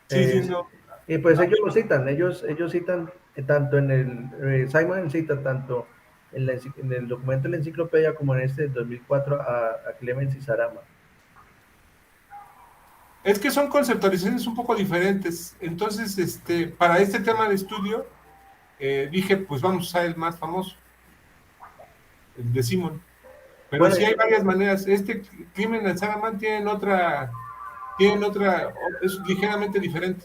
[SPEAKER 1] Sí, sí, no.
[SPEAKER 2] Y pues ellos lo citan, ellos citan tanto en Simon cita tanto en el documento de la enciclopedia como en este del 2004 a Clemens y Sarama.
[SPEAKER 1] Es que son conceptualizaciones un poco diferentes. Entonces, para este tema de estudio, dije, pues vamos a usar el más famoso, el de Simon. Pero
[SPEAKER 2] Bueno,
[SPEAKER 1] sí hay varias maneras. Crimen en Salaman es ligeramente diferente.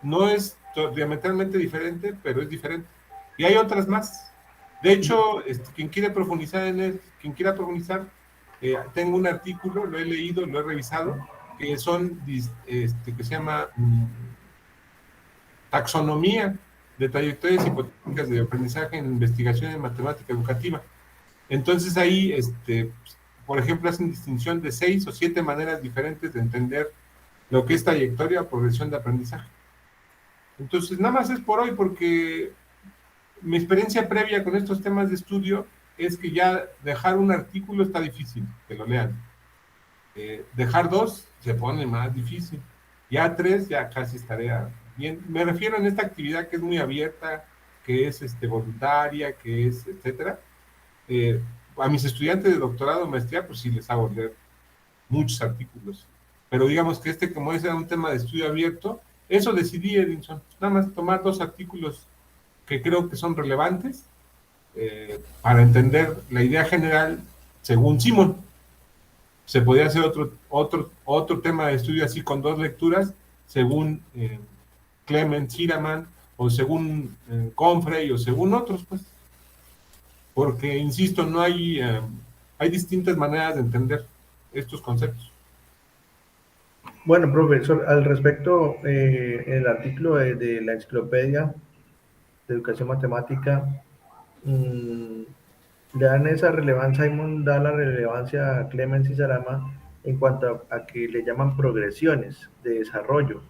[SPEAKER 1] No es diametralmente diferente, pero es diferente. Y hay otras más. De hecho, quien quiere profundizar en él, quien quiera profundizar, tengo un artículo, lo he leído, lo he revisado, que que se llama Taxonomía de trayectorias hipotéticas de aprendizaje en investigación en matemática educativa. Entonces ahí, por ejemplo, hacen distinción de 6 o 7 maneras diferentes de entender lo que es trayectoria o progresión de aprendizaje. Entonces, nada más es por hoy, porque mi experiencia previa con estos temas de estudio es que ya dejar un artículo está difícil, que lo lean. Dejar 2 se pone más difícil. Ya 3 ya casi es tarea bien. Me refiero en esta actividad que es muy abierta, que es voluntaria, que es etcétera. A mis estudiantes de doctorado, maestría, pues sí les hago leer muchos artículos. Pero digamos que como ese era un tema de estudio abierto, eso decidí, Edinson, nada más tomar 2 artículos que creo que son relevantes para entender la idea general según Simon. Se podía hacer otro tema de estudio así con 2 lecturas, según Clemens Hiraman, o según Confrey, o según otros, pues. Porque, insisto, no hay distintas maneras de entender estos conceptos.
[SPEAKER 2] bueno, profesor, al respecto, en el artículo de la enciclopedia de educación matemática, le dan esa relevancia, Simon da la relevancia a Clemens y Sarama en cuanto a que le llaman progresiones de desarrollo.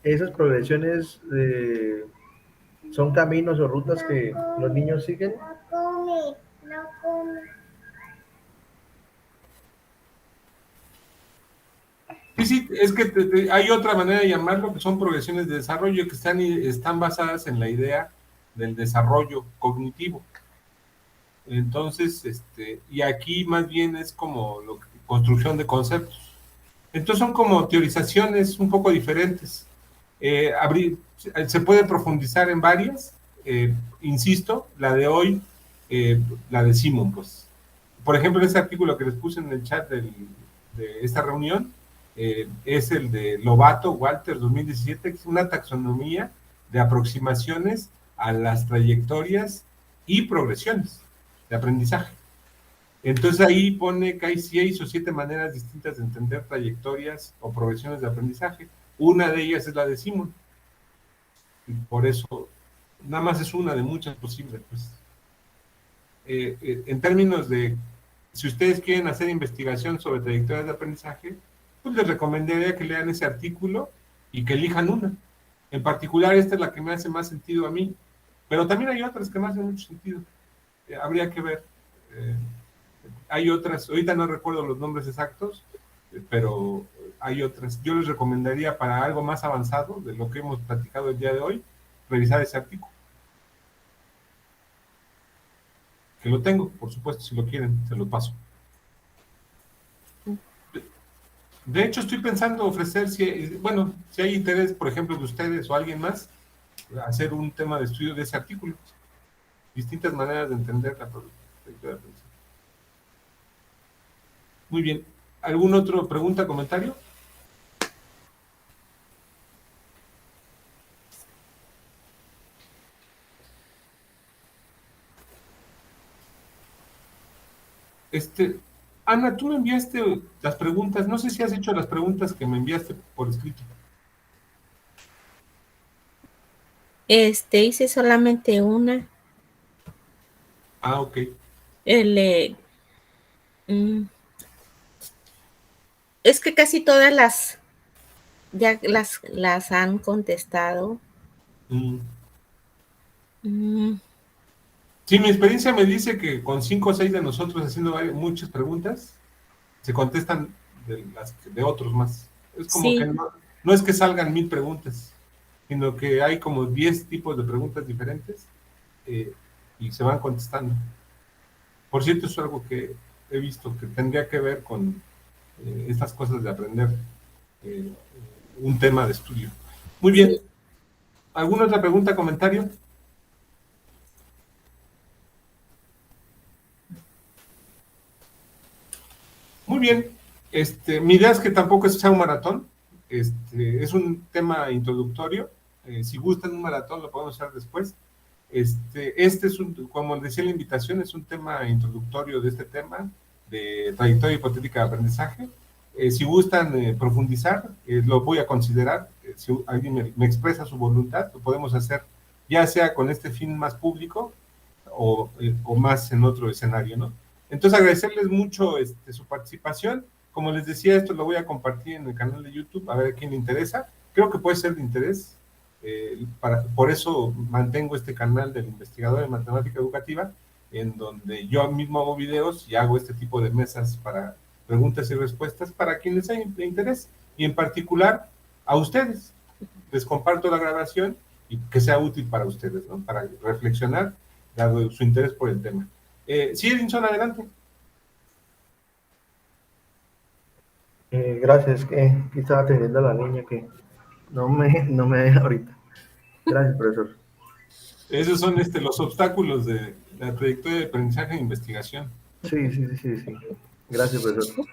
[SPEAKER 2] Esas progresiones son caminos o rutas que los niños siguen.
[SPEAKER 1] Sí, es que hay otra manera de llamarlo, que son progresiones de desarrollo que están basadas en la idea del desarrollo cognitivo. Entonces, y aquí más bien es como construcción de conceptos. Entonces son como teorizaciones un poco diferentes. Se puede profundizar en varias, insisto, la de hoy, la de Simon, pues. Por ejemplo, ese artículo que les puse en el chat de esta reunión, es el de Lobato, Walter, 2017, que es una taxonomía de aproximaciones a las trayectorias y progresiones de aprendizaje. Entonces ahí pone que hay 6 o 7 maneras distintas de entender trayectorias o progresiones de aprendizaje. Una de ellas es la de Simon. Y por eso, nada más es una de muchas posibles. Pues. En términos de, si ustedes quieren hacer investigación sobre trayectorias de aprendizaje, pues les recomendaría que lean ese artículo y que elijan una. En particular, esta es la que me hace más sentido a mí, pero también hay otras que me hacen mucho sentido. Habría que ver. Hay otras, ahorita no recuerdo los nombres exactos, pero hay otras. Yo les recomendaría para algo más avanzado de lo que hemos platicado el día de hoy, revisar ese artículo. Que lo tengo, por supuesto, si lo quieren, se lo paso. De hecho, estoy pensando ofrecer, si hay interés, por ejemplo, de ustedes o alguien más, hacer un tema de estudio de ese artículo. Distintas maneras de entender la trayectoria de aprendizaje. Muy bien. ¿Alguna otra pregunta, comentario? Ana, tú me enviaste las preguntas. No sé si has hecho las preguntas que me enviaste por escrito.
[SPEAKER 5] Hice solamente una.
[SPEAKER 1] Ah, ok.
[SPEAKER 5] Es que casi todas ya las han contestado.
[SPEAKER 1] Sí, mi experiencia me dice que con 5 o 6 de nosotros haciendo muchas preguntas, se contestan de otros más. Es como
[SPEAKER 5] Sí.
[SPEAKER 1] que no es que salgan 1000 preguntas, sino que hay como 10 tipos de preguntas diferentes y se van contestando. Por cierto, es algo que he visto que tendría que ver con estas cosas de aprender un tema de estudio. Muy bien.
[SPEAKER 5] Sí.
[SPEAKER 1] ¿Alguna otra pregunta, comentario? Muy bien. Mi idea es que tampoco sea un maratón. Es un tema introductorio. Si gustan un maratón, lo podemos hacer después. Como decía la invitación, es un tema introductorio de este tema, de trayectoria hipotética de aprendizaje. Si gustan profundizar, lo voy a considerar. Si alguien me expresa su voluntad, lo podemos hacer, ya sea con este fin más público o más en otro escenario, ¿no? Entonces, agradecerles mucho su participación. Como les decía, esto lo voy a compartir en el canal de YouTube, a ver a quién le interesa. Creo que puede ser de interés. Por eso mantengo este canal del investigador de matemática educativa, en donde yo mismo hago videos y hago este tipo de mesas para preguntas y respuestas para quienes hay interés, y en particular a ustedes. Les comparto la grabación y que sea útil para ustedes, ¿no? Para reflexionar, dado su interés por el tema. Sí, Edinson, adelante.
[SPEAKER 2] Gracias, que estaba atendiendo a la niña que no me deja ahorita. Gracias, profesor.
[SPEAKER 1] Esos son los obstáculos de la trayectoria de aprendizaje e investigación.
[SPEAKER 2] Sí. Gracias, profesor.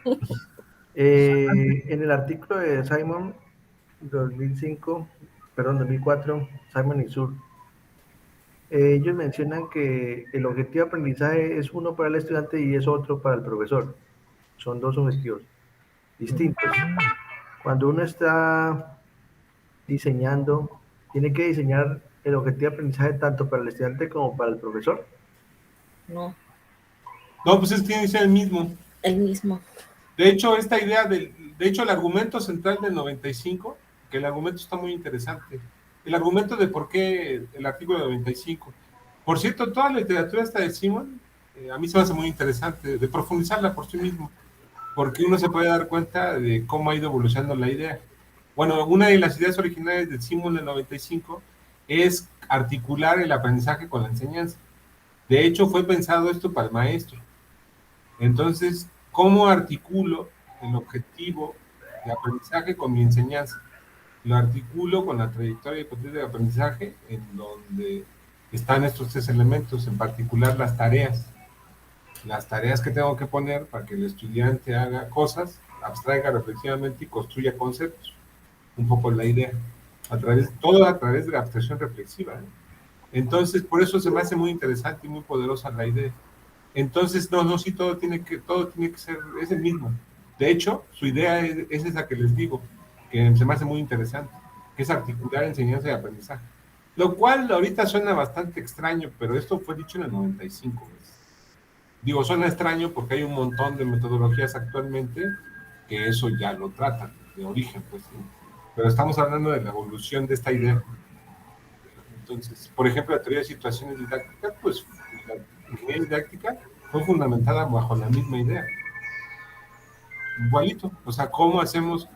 [SPEAKER 2] En el artículo de Simon 2004, Simon y Sur, ellos mencionan que el objetivo de aprendizaje es uno para el estudiante y es otro para el profesor. Son dos objetivos distintos. Cuando uno está diseñando, tiene que diseñar el objetivo de aprendizaje tanto para el estudiante como para el profesor.
[SPEAKER 5] No,
[SPEAKER 1] Pues es que tiene que ser el mismo.
[SPEAKER 5] el mismo.
[SPEAKER 1] De hecho, esta idea de hecho, el argumento central del 95, que el argumento está muy interesante. El argumento de por qué el artículo 95. Por cierto, toda la literatura esta de Simon, a mí se me hace muy interesante, de profundizarla por sí mismo, porque uno se puede dar cuenta de cómo ha ido evolucionando la idea. Bueno, una de las ideas originales de Simon del 95 es articular el aprendizaje con la enseñanza. De hecho, fue pensado esto para el maestro. Entonces, ¿cómo articulo el objetivo de aprendizaje con mi enseñanza? Lo articulo con la trayectoria hipotética de aprendizaje, en donde están estos 3 elementos, en particular las tareas que tengo que poner para que el estudiante haga cosas, abstraiga reflexivamente y construya conceptos. Un poco la idea, todo a través de la abstracción reflexiva, ¿eh? Entonces, por eso se me hace muy interesante y muy poderosa la idea. Entonces, no, sí, todo tiene que ser, es el mismo. De hecho, su idea es esa que les digo, que se me hace muy interesante, que es articular enseñanza y aprendizaje. Lo cual ahorita suena bastante extraño, pero esto fue dicho en el 95. Digo, suena extraño porque hay un montón de metodologías actualmente que eso ya lo tratan de origen, pues, ¿sí? Pero estamos hablando de la evolución de esta idea. Entonces, por ejemplo, la teoría de situaciones didácticas, pues la ingeniería didáctica fue fundamentada bajo la misma idea. Igualito, o sea, ¿cómo hacemos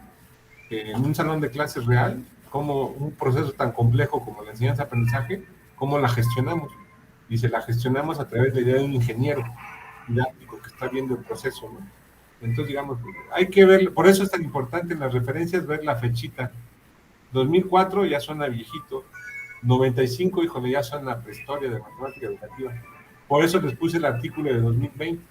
[SPEAKER 1] en un salón de clases real, cómo un proceso tan complejo como la enseñanza-aprendizaje, cómo la gestionamos? Y se la gestionamos a través de la idea de un ingeniero didáctico que está viendo el proceso, ¿no? Entonces, digamos, hay que ver, por eso es tan importante en las referencias ver la fechita. 2004 ya suena viejito, 95, híjole, ya suena prehistoria de matemática educativa. Por eso les puse el artículo de 2020.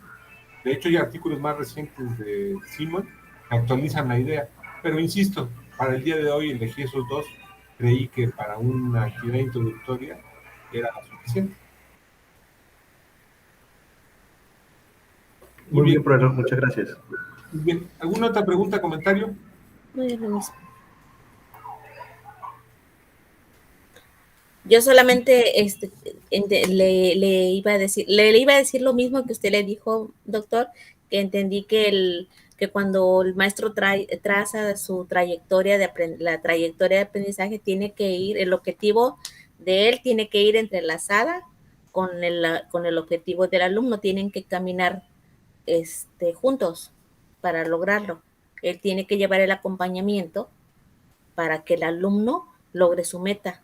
[SPEAKER 1] De hecho, hay artículos más recientes de Simon que actualizan la idea. Pero insisto, para el día de hoy elegí esos dos. Creí que para una actividad introductoria era suficiente.
[SPEAKER 2] Muy bien, profesor, muchas gracias.
[SPEAKER 1] Muy bien. ¿Alguna otra pregunta, comentario?
[SPEAKER 5] Muy bien, lo mismo. Yo solamente le iba a decir lo mismo que usted le dijo, doctor, que entendí que cuando el maestro traza su trayectoria la trayectoria de aprendizaje tiene que ir, el objetivo de él tiene que ir entrelazada con el objetivo del alumno, tienen que caminar juntos para lograrlo. Él tiene que llevar el acompañamiento para que el alumno logre su meta.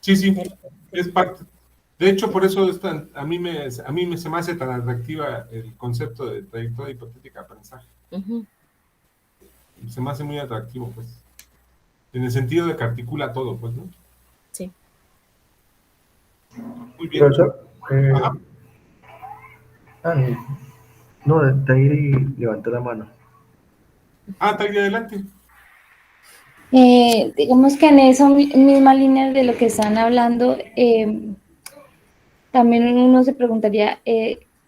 [SPEAKER 1] Sí, es parte. De hecho, por eso a mí se me hace tan atractiva el concepto de trayectoria hipotética de aprendizaje.
[SPEAKER 5] Uh-huh.
[SPEAKER 1] Se me hace muy atractivo, pues. En el sentido de que articula todo, pues, ¿no?
[SPEAKER 5] Sí.
[SPEAKER 1] Muy bien.
[SPEAKER 2] Profesor, no, Tairi levantó la mano.
[SPEAKER 1] Tairi, adelante.
[SPEAKER 3] Digamos que en esa misma línea de lo que están hablando, también uno se preguntaría,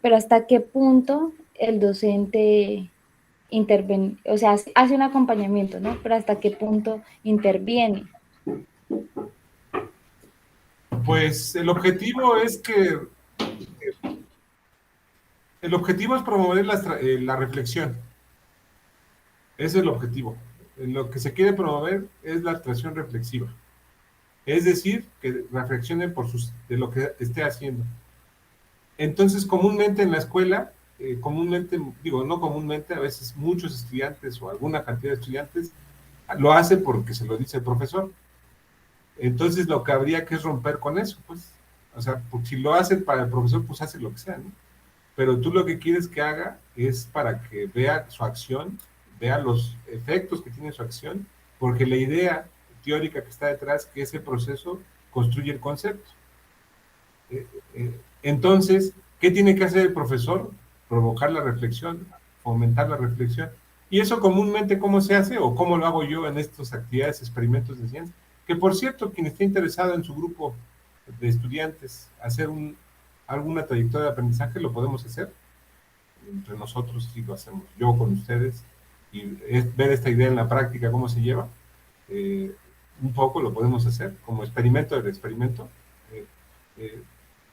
[SPEAKER 3] pero ¿hasta qué punto el docente interviene? O sea, hace un acompañamiento, ¿no? Pero ¿hasta qué punto interviene?
[SPEAKER 1] Pues el objetivo es promover la reflexión. Ese es el objetivo. Lo que se quiere promover es la actuación reflexiva. Es decir, que reflexionen de lo que esté haciendo. Entonces, comúnmente en la escuela, no comúnmente, a veces muchos estudiantes o alguna cantidad de estudiantes lo hace porque se lo dice el profesor. Entonces, lo que habría que es romper con eso, pues. O sea, porque si lo hace para el profesor, pues hace lo que sea, ¿no? Pero tú lo que quieres que haga es para que vea su acción, vea los efectos que tiene su acción, porque la idea teórica que está detrás, que ese proceso construye el concepto. Entonces, ¿qué tiene que hacer el profesor? Provocar la reflexión, fomentar la reflexión. Y eso comúnmente, ¿cómo se hace? O cómo lo hago yo en estas actividades, experimentos de ciencia. Que por cierto, quien esté interesado en su grupo de estudiantes hacer alguna trayectoria de aprendizaje, lo podemos hacer. Entre nosotros sí lo hacemos, yo con ustedes, y es ver esta idea en la práctica, cómo se lleva. Un poco lo podemos hacer como experimento del experimento.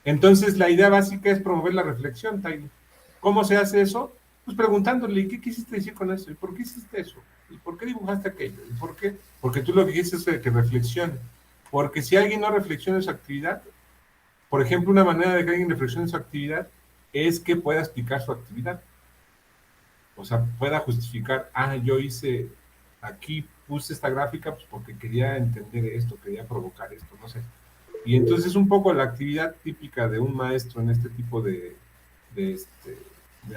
[SPEAKER 1] Entonces, la idea básica es promover la reflexión, Taylor. ¿Cómo se hace eso? Pues preguntándole, ¿qué quisiste decir con eso? ¿Y por qué hiciste eso? ¿Y por qué dibujaste aquello? ¿Y por qué? Porque tú lo que quieres es que reflexione. Porque si alguien no reflexiona en su actividad, por ejemplo, una manera de que alguien reflexione en su actividad es que pueda explicar su actividad. O sea, pueda justificar, yo hice, aquí puse esta gráfica pues porque quería entender esto, quería provocar esto, no sé. Y entonces un poco la actividad típica de un maestro en este tipo de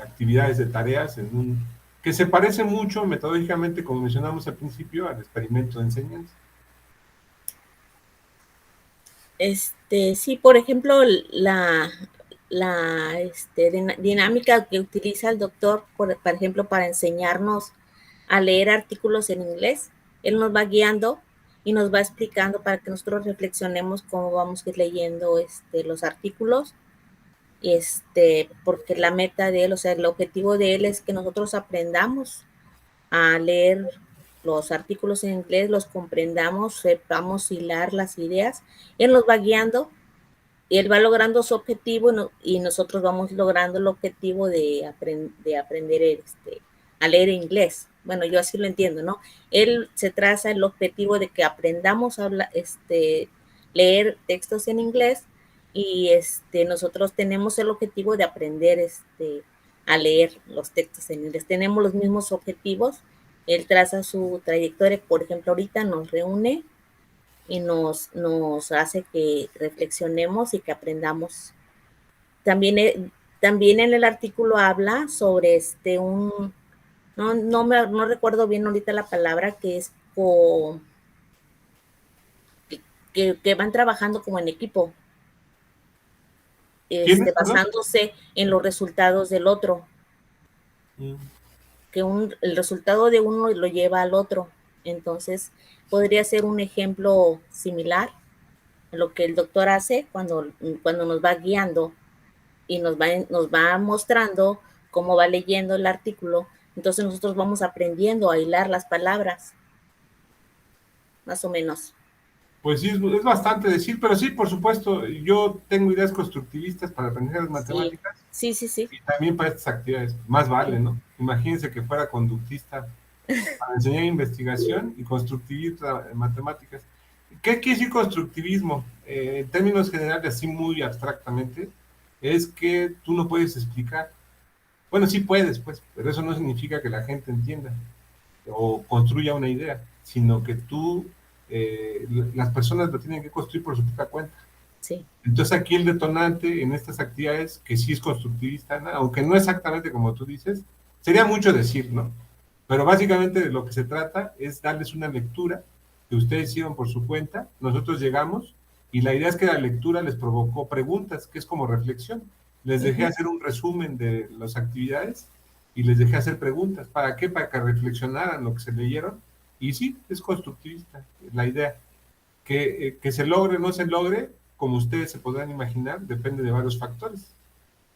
[SPEAKER 1] actividades, de tareas, que se parece mucho metodológicamente, como mencionamos al principio, al experimento de enseñanza.
[SPEAKER 5] Sí, por ejemplo, la dinámica que utiliza el doctor, por ejemplo, para enseñarnos a leer artículos en inglés, él nos va guiando y nos va explicando para que nosotros reflexionemos cómo vamos a ir leyendo los artículos, porque la meta de él, o sea, el objetivo de él es que nosotros aprendamos a leer los artículos en inglés, los comprendamos, sepamos hilar las ideas. Él nos va guiando y él va logrando su objetivo y nosotros vamos logrando el objetivo de aprender a leer inglés. Bueno, yo así lo entiendo, ¿no? Él se traza el objetivo de que aprendamos a leer textos en inglés y nosotros tenemos el objetivo de aprender a leer los textos en inglés. Tenemos los mismos objetivos. Él traza su trayectoria, por ejemplo, ahorita nos reúne y nos hace que reflexionemos y que aprendamos. También en el artículo habla sobre no recuerdo bien ahorita la palabra, que es que van trabajando como en equipo, basándose en los resultados del otro. Que el resultado de uno lo lleva al otro. Entonces, podría ser un ejemplo similar a lo que el doctor hace cuando nos va guiando y nos va mostrando cómo va leyendo el artículo. Entonces, nosotros vamos aprendiendo a hilar las palabras, más o menos.
[SPEAKER 1] Pues sí, es bastante decir, pero sí, por supuesto, yo tengo ideas constructivistas para aprender las matemáticas.
[SPEAKER 5] Sí.
[SPEAKER 1] Y también para estas actividades, más vale, ¿no? Imagínense que fuera conductista para enseñar investigación y constructivista en matemáticas. ¿Qué quiere decir constructivismo? En términos generales, así muy abstractamente, es que tú no puedes explicar. Bueno, sí puedes, pues, pero eso no significa que la gente entienda o construya una idea, sino que las personas lo tienen que construir por su propia cuenta.
[SPEAKER 5] Sí.
[SPEAKER 1] Entonces aquí el detonante en estas actividades, que sí es constructivista, ¿no? Aunque no exactamente como tú dices, sería mucho decir, ¿no? Pero básicamente de lo que se trata es darles una lectura que ustedes hicieron por su cuenta, nosotros llegamos y la idea es que la lectura les provocó preguntas, que es como reflexión. Les dejé hacer un resumen de las actividades y les dejé hacer preguntas. ¿Para qué? Para que reflexionaran lo que se leyeron. Y sí, es constructivista la idea. Que se logre o no se logre, como ustedes se podrán imaginar, depende de varios factores.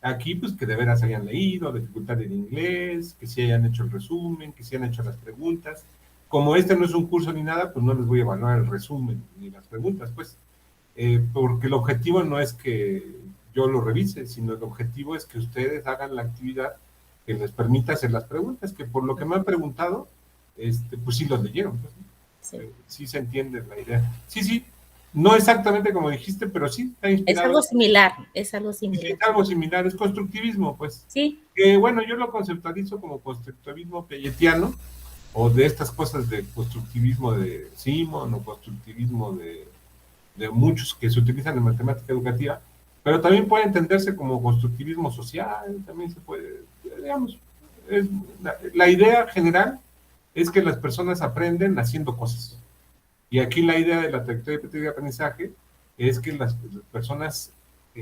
[SPEAKER 1] Aquí, pues, que de veras hayan leído, dificultad en inglés, que sí hayan hecho el resumen, que sí hayan hecho las preguntas. Como este no es un curso ni nada, pues no les voy a evaluar el resumen ni las preguntas, pues, porque el objetivo no es que yo lo revise, sino el objetivo es que ustedes hagan la actividad que les permita hacer las preguntas, que por lo que me han preguntado, pues sí los leyeron, pues, ¿no? Sí se entiende la idea. Sí, no exactamente como dijiste, pero sí está inspirado.
[SPEAKER 5] Es algo similar.
[SPEAKER 1] Es algo similar, es constructivismo, pues.
[SPEAKER 5] Sí.
[SPEAKER 1] Que bueno, yo lo conceptualizo como constructivismo piagetiano, o de estas cosas de constructivismo de Simon, o constructivismo de muchos que se utilizan en matemática educativa, pero también puede entenderse como constructivismo social, también se puede, digamos, la idea general es que las personas aprenden haciendo cosas. Y aquí la idea de la trayectoria de aprendizaje es que las personas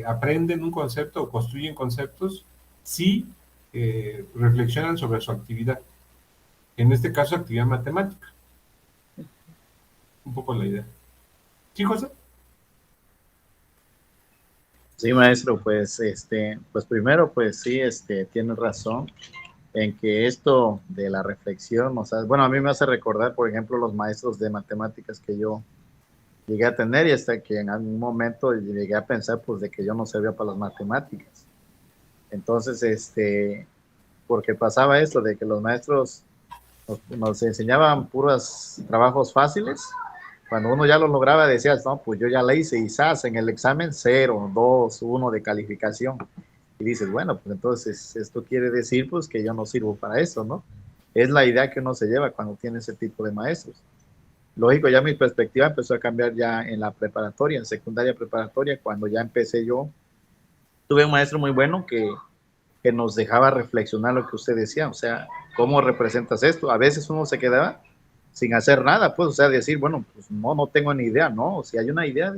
[SPEAKER 1] aprenden un concepto o construyen conceptos si reflexionan sobre su actividad. En este caso, actividad matemática. Un poco la idea. ¿Sí, José?
[SPEAKER 6] Sí, maestro, pues primero, pues sí, tiene razón en que esto de la reflexión, o sea, bueno, a mí me hace recordar, por ejemplo, los maestros de matemáticas que yo llegué a tener y hasta que en algún momento llegué a pensar, pues, de que yo no servía para las matemáticas. Entonces, porque pasaba esto de que los maestros nos enseñaban puros trabajos fáciles. Cuando uno ya lo lograba, decías, no, pues yo ya la hice, y ¡zas! En el examen 0, 2, 1 de calificación. Y dices, bueno, pues entonces esto quiere decir pues que yo no sirvo para eso, ¿no? Es la idea que uno se lleva cuando tiene ese tipo de maestros. Lógico, ya mi perspectiva empezó a cambiar ya en la preparatoria, en secundaria preparatoria, cuando ya empecé yo. Tuve un maestro muy bueno que nos dejaba reflexionar lo que usted decía, o sea, ¿cómo representas esto? A veces uno se quedaba sin hacer nada, pues, o sea, decir, bueno, pues no tengo ni idea, ¿no? Si hay una idea,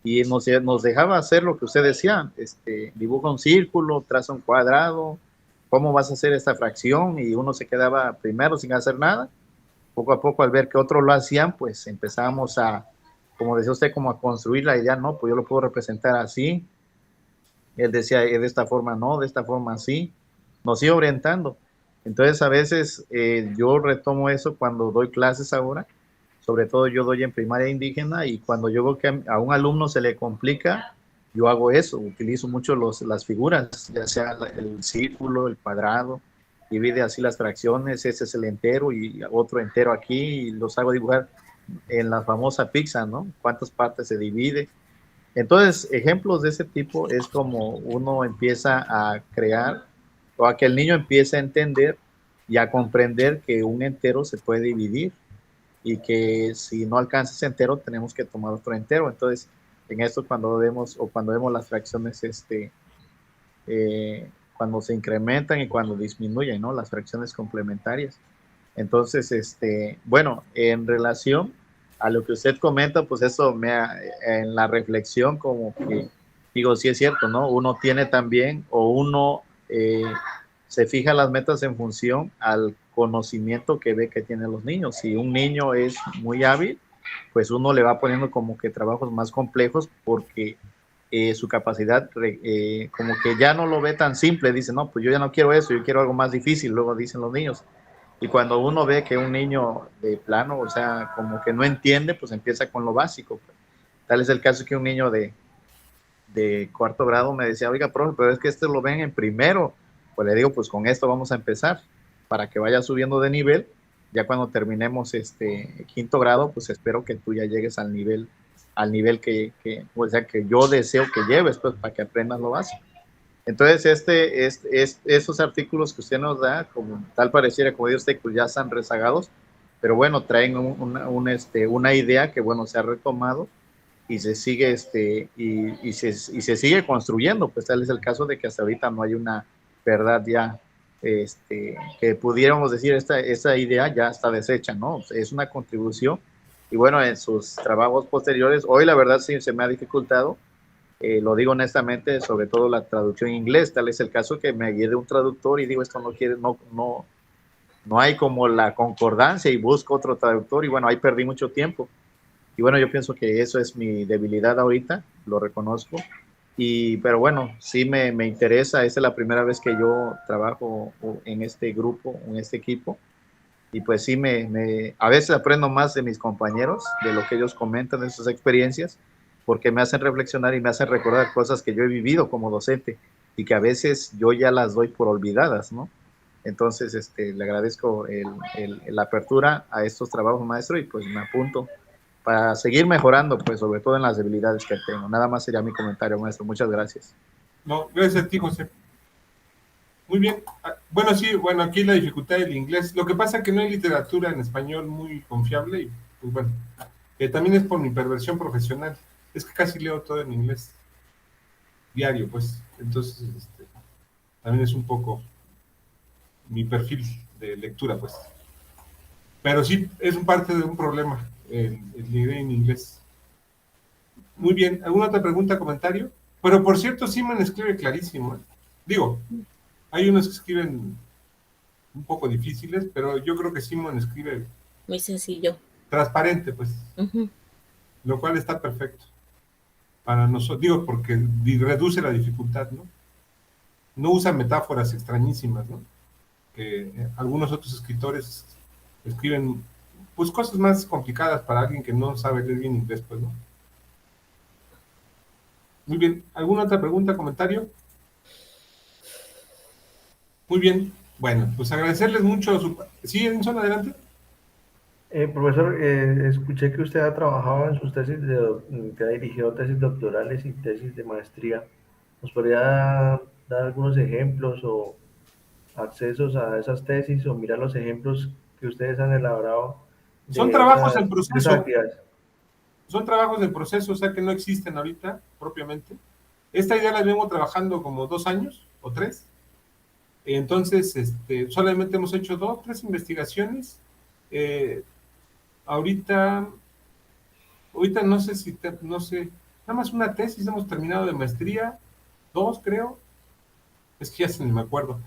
[SPEAKER 6] y nos dejaba hacer lo que usted decía, dibuja un círculo, traza un cuadrado, ¿cómo vas a hacer esta fracción? Y uno se quedaba primero sin hacer nada, poco a poco al ver que otros lo hacían, pues empezamos a, como decía usted, como a construir la idea, no, pues yo lo puedo representar así. Él decía, de esta forma no, de esta forma sí, nos sigue orientando. Entonces a veces yo retomo eso cuando doy clases ahora, sobre todo yo doy en primaria indígena y cuando yo veo que a un alumno se le complica, yo hago eso, utilizo mucho las figuras, ya sea el círculo, el cuadrado, divide así las fracciones, ese es el entero y otro entero aquí y los hago dibujar en la famosa pizza, ¿no? ¿Cuántas partes se divide? Entonces, ejemplos de ese tipo es como uno empieza a crear o a que el niño empiece a entender y a comprender que un entero se puede dividir y que si no alcanza ese entero tenemos que tomar otro entero. Entonces, en esto cuando vemos o cuando vemos las fracciones, cuando se incrementan y cuando disminuyen, ¿no? Las fracciones complementarias. Entonces, bueno, en relación a lo que usted comenta, pues eso en la reflexión como que digo, sí es cierto, ¿no? Uno tiene también o uno se fija las metas en función al conocimiento que ve que tienen los niños. Si un niño es muy hábil, pues uno le va poniendo como que trabajos más complejos porque su capacidad como que ya no lo ve tan simple, dice, no, pues yo ya no quiero eso, yo quiero algo más difícil, luego dicen los niños. Y cuando uno ve que un niño de plano, o sea, como que no entiende, pues empieza con lo básico. Tal es el caso que un niño de cuarto grado me decía, oiga, profe, pero es que este lo ven en primero. Pues le digo, pues con esto vamos a empezar, para que vaya subiendo de nivel. Ya cuando terminemos quinto grado, pues espero que tú ya llegues al nivel o sea, que yo deseo que lleves, pues para que aprendas lo básico. Entonces, esos artículos que usted nos da, como tal pareciera, como dice usted, pues ya están rezagados, pero bueno, traen una idea que, bueno, se ha retomado y se sigue, y se sigue construyendo, pues tal es el caso de que hasta ahorita no hay una verdad ya, que pudiéramos decir, esta idea ya está deshecha, ¿no? Es una contribución, y bueno, en sus trabajos posteriores, hoy la verdad sí se me ha dificultado, lo digo honestamente, sobre todo la traducción en inglés, tal es el caso que me guíe de un traductor y digo, esto no hay como la concordancia y busco otro traductor y bueno, ahí perdí mucho tiempo. Y bueno, yo pienso que eso es mi debilidad ahorita, lo reconozco. Pero bueno, sí me interesa, esta es la primera vez que yo trabajo en este grupo, en este equipo. Y pues sí, a veces aprendo más de mis compañeros, de lo que ellos comentan, de sus experiencias, porque me hacen reflexionar y me hacen recordar cosas que yo he vivido como docente y que a veces yo ya las doy por olvidadas, ¿no? Entonces, le agradezco la apertura a estos trabajos, maestro, y pues me apunto para seguir mejorando, pues sobre todo en las debilidades que tengo. Nada más sería mi comentario, maestro. Muchas gracias.
[SPEAKER 1] No, gracias a ti, José. Muy bien. Bueno, sí, bueno, aquí la dificultad del inglés. Lo que pasa es que no hay literatura en español muy confiable y, pues bueno, también es por mi perversión profesional. Es que casi leo todo en inglés diario, pues. Entonces, también es un poco mi perfil de lectura, pues. Pero sí, es parte de un problema el leer en inglés. Muy bien. ¿Alguna otra pregunta, comentario? Pero por cierto, Simon escribe clarísimo. Digo, hay unos que escriben un poco difíciles, pero yo creo que Simon escribe
[SPEAKER 5] Muy sencillo.
[SPEAKER 1] transparente, pues, lo cual está perfecto para nosotros, digo, porque reduce la dificultad, ¿no? No usa metáforas extrañísimas, ¿no? Que algunos otros escritores escriben, pues, cosas más complicadas para alguien que no sabe leer bien inglés, pues, ¿no? Muy bien. ¿Alguna otra pregunta, comentario? Muy bien. Bueno, pues agradecerles mucho su... ¿Sí, Edinson, adelante?
[SPEAKER 2] Profesor, escuché que usted ha trabajado en sus tesis, que ha dirigido tesis doctorales y tesis de maestría. ¿Nos podría dar algunos ejemplos o accesos a esas tesis o mirar los ejemplos que ustedes han elaborado
[SPEAKER 1] Son
[SPEAKER 2] de
[SPEAKER 1] trabajos en
[SPEAKER 2] de esas
[SPEAKER 1] proceso.
[SPEAKER 2] actividades?
[SPEAKER 1] Son trabajos en proceso, o sea que no existen ahorita propiamente. Esta idea la vengo trabajando como 2 años o 3. Entonces, solamente hemos hecho 2, 3 investigaciones. Ahorita no sé no sé, nada más una tesis hemos terminado de maestría, 2 creo, es que ya se ni me acuerdo.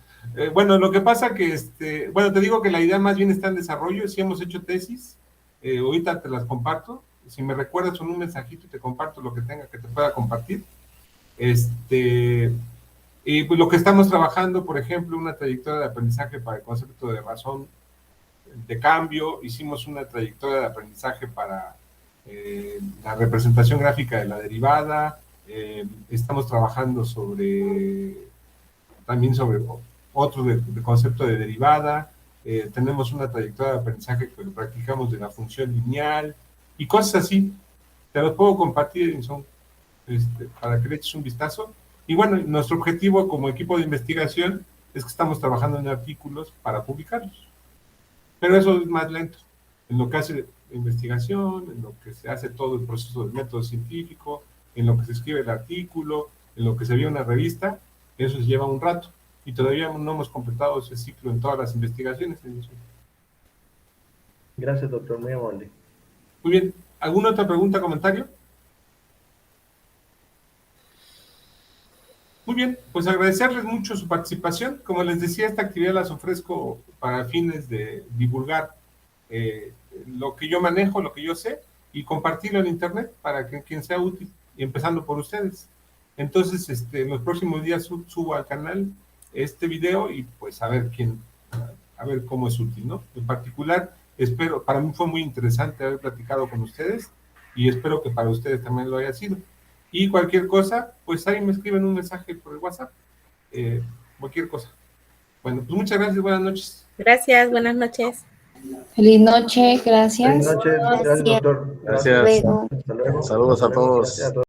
[SPEAKER 1] Bueno, lo que pasa que, bueno, te digo que la idea más bien está en desarrollo, sí hemos hecho tesis, ahorita te las comparto, si me recuerdas con un mensajito y te comparto lo que tenga que te pueda compartir. Y pues lo que estamos trabajando, por ejemplo, una trayectoria de aprendizaje para el concepto de razón de cambio, hicimos una trayectoria de aprendizaje para la representación gráfica de la derivada, estamos trabajando también sobre otro de concepto de derivada, tenemos una trayectoria de aprendizaje que lo practicamos de la función lineal, y cosas así. Te los puedo compartir, Edinson, para que le eches un vistazo. Y bueno, nuestro objetivo como equipo de investigación es que estamos trabajando en artículos para publicarlos. Pero eso es más lento. En lo que hace investigación, en lo que se hace todo el proceso del método científico, en lo que se escribe el artículo, en lo que se ve una revista, eso lleva un rato. Y todavía no hemos completado ese ciclo en todas las investigaciones.
[SPEAKER 2] Gracias, doctor, muy amable.
[SPEAKER 1] Muy bien. ¿Alguna otra pregunta, comentario? Muy bien, pues agradecerles mucho su participación. Como les decía, esta actividad las ofrezco para fines de divulgar lo que yo manejo, lo que yo sé, y compartirlo en internet para que quien sea útil, y empezando por ustedes. Entonces, en los próximos días subo al canal este video y pues a ver cómo es útil, ¿no? En particular, espero, para mí fue muy interesante haber platicado con ustedes y espero que para ustedes también lo haya sido. Y cualquier cosa, pues ahí me escriben un mensaje por el WhatsApp, cualquier cosa. Bueno, pues muchas gracias, buenas noches.
[SPEAKER 5] Gracias, buenas noches.
[SPEAKER 3] Feliz noche, gracias.
[SPEAKER 2] Buenas noches, gracias, doctor.
[SPEAKER 6] Gracias.
[SPEAKER 2] Hasta luego.
[SPEAKER 6] Saludos a todos.
[SPEAKER 2] Gracias a todos.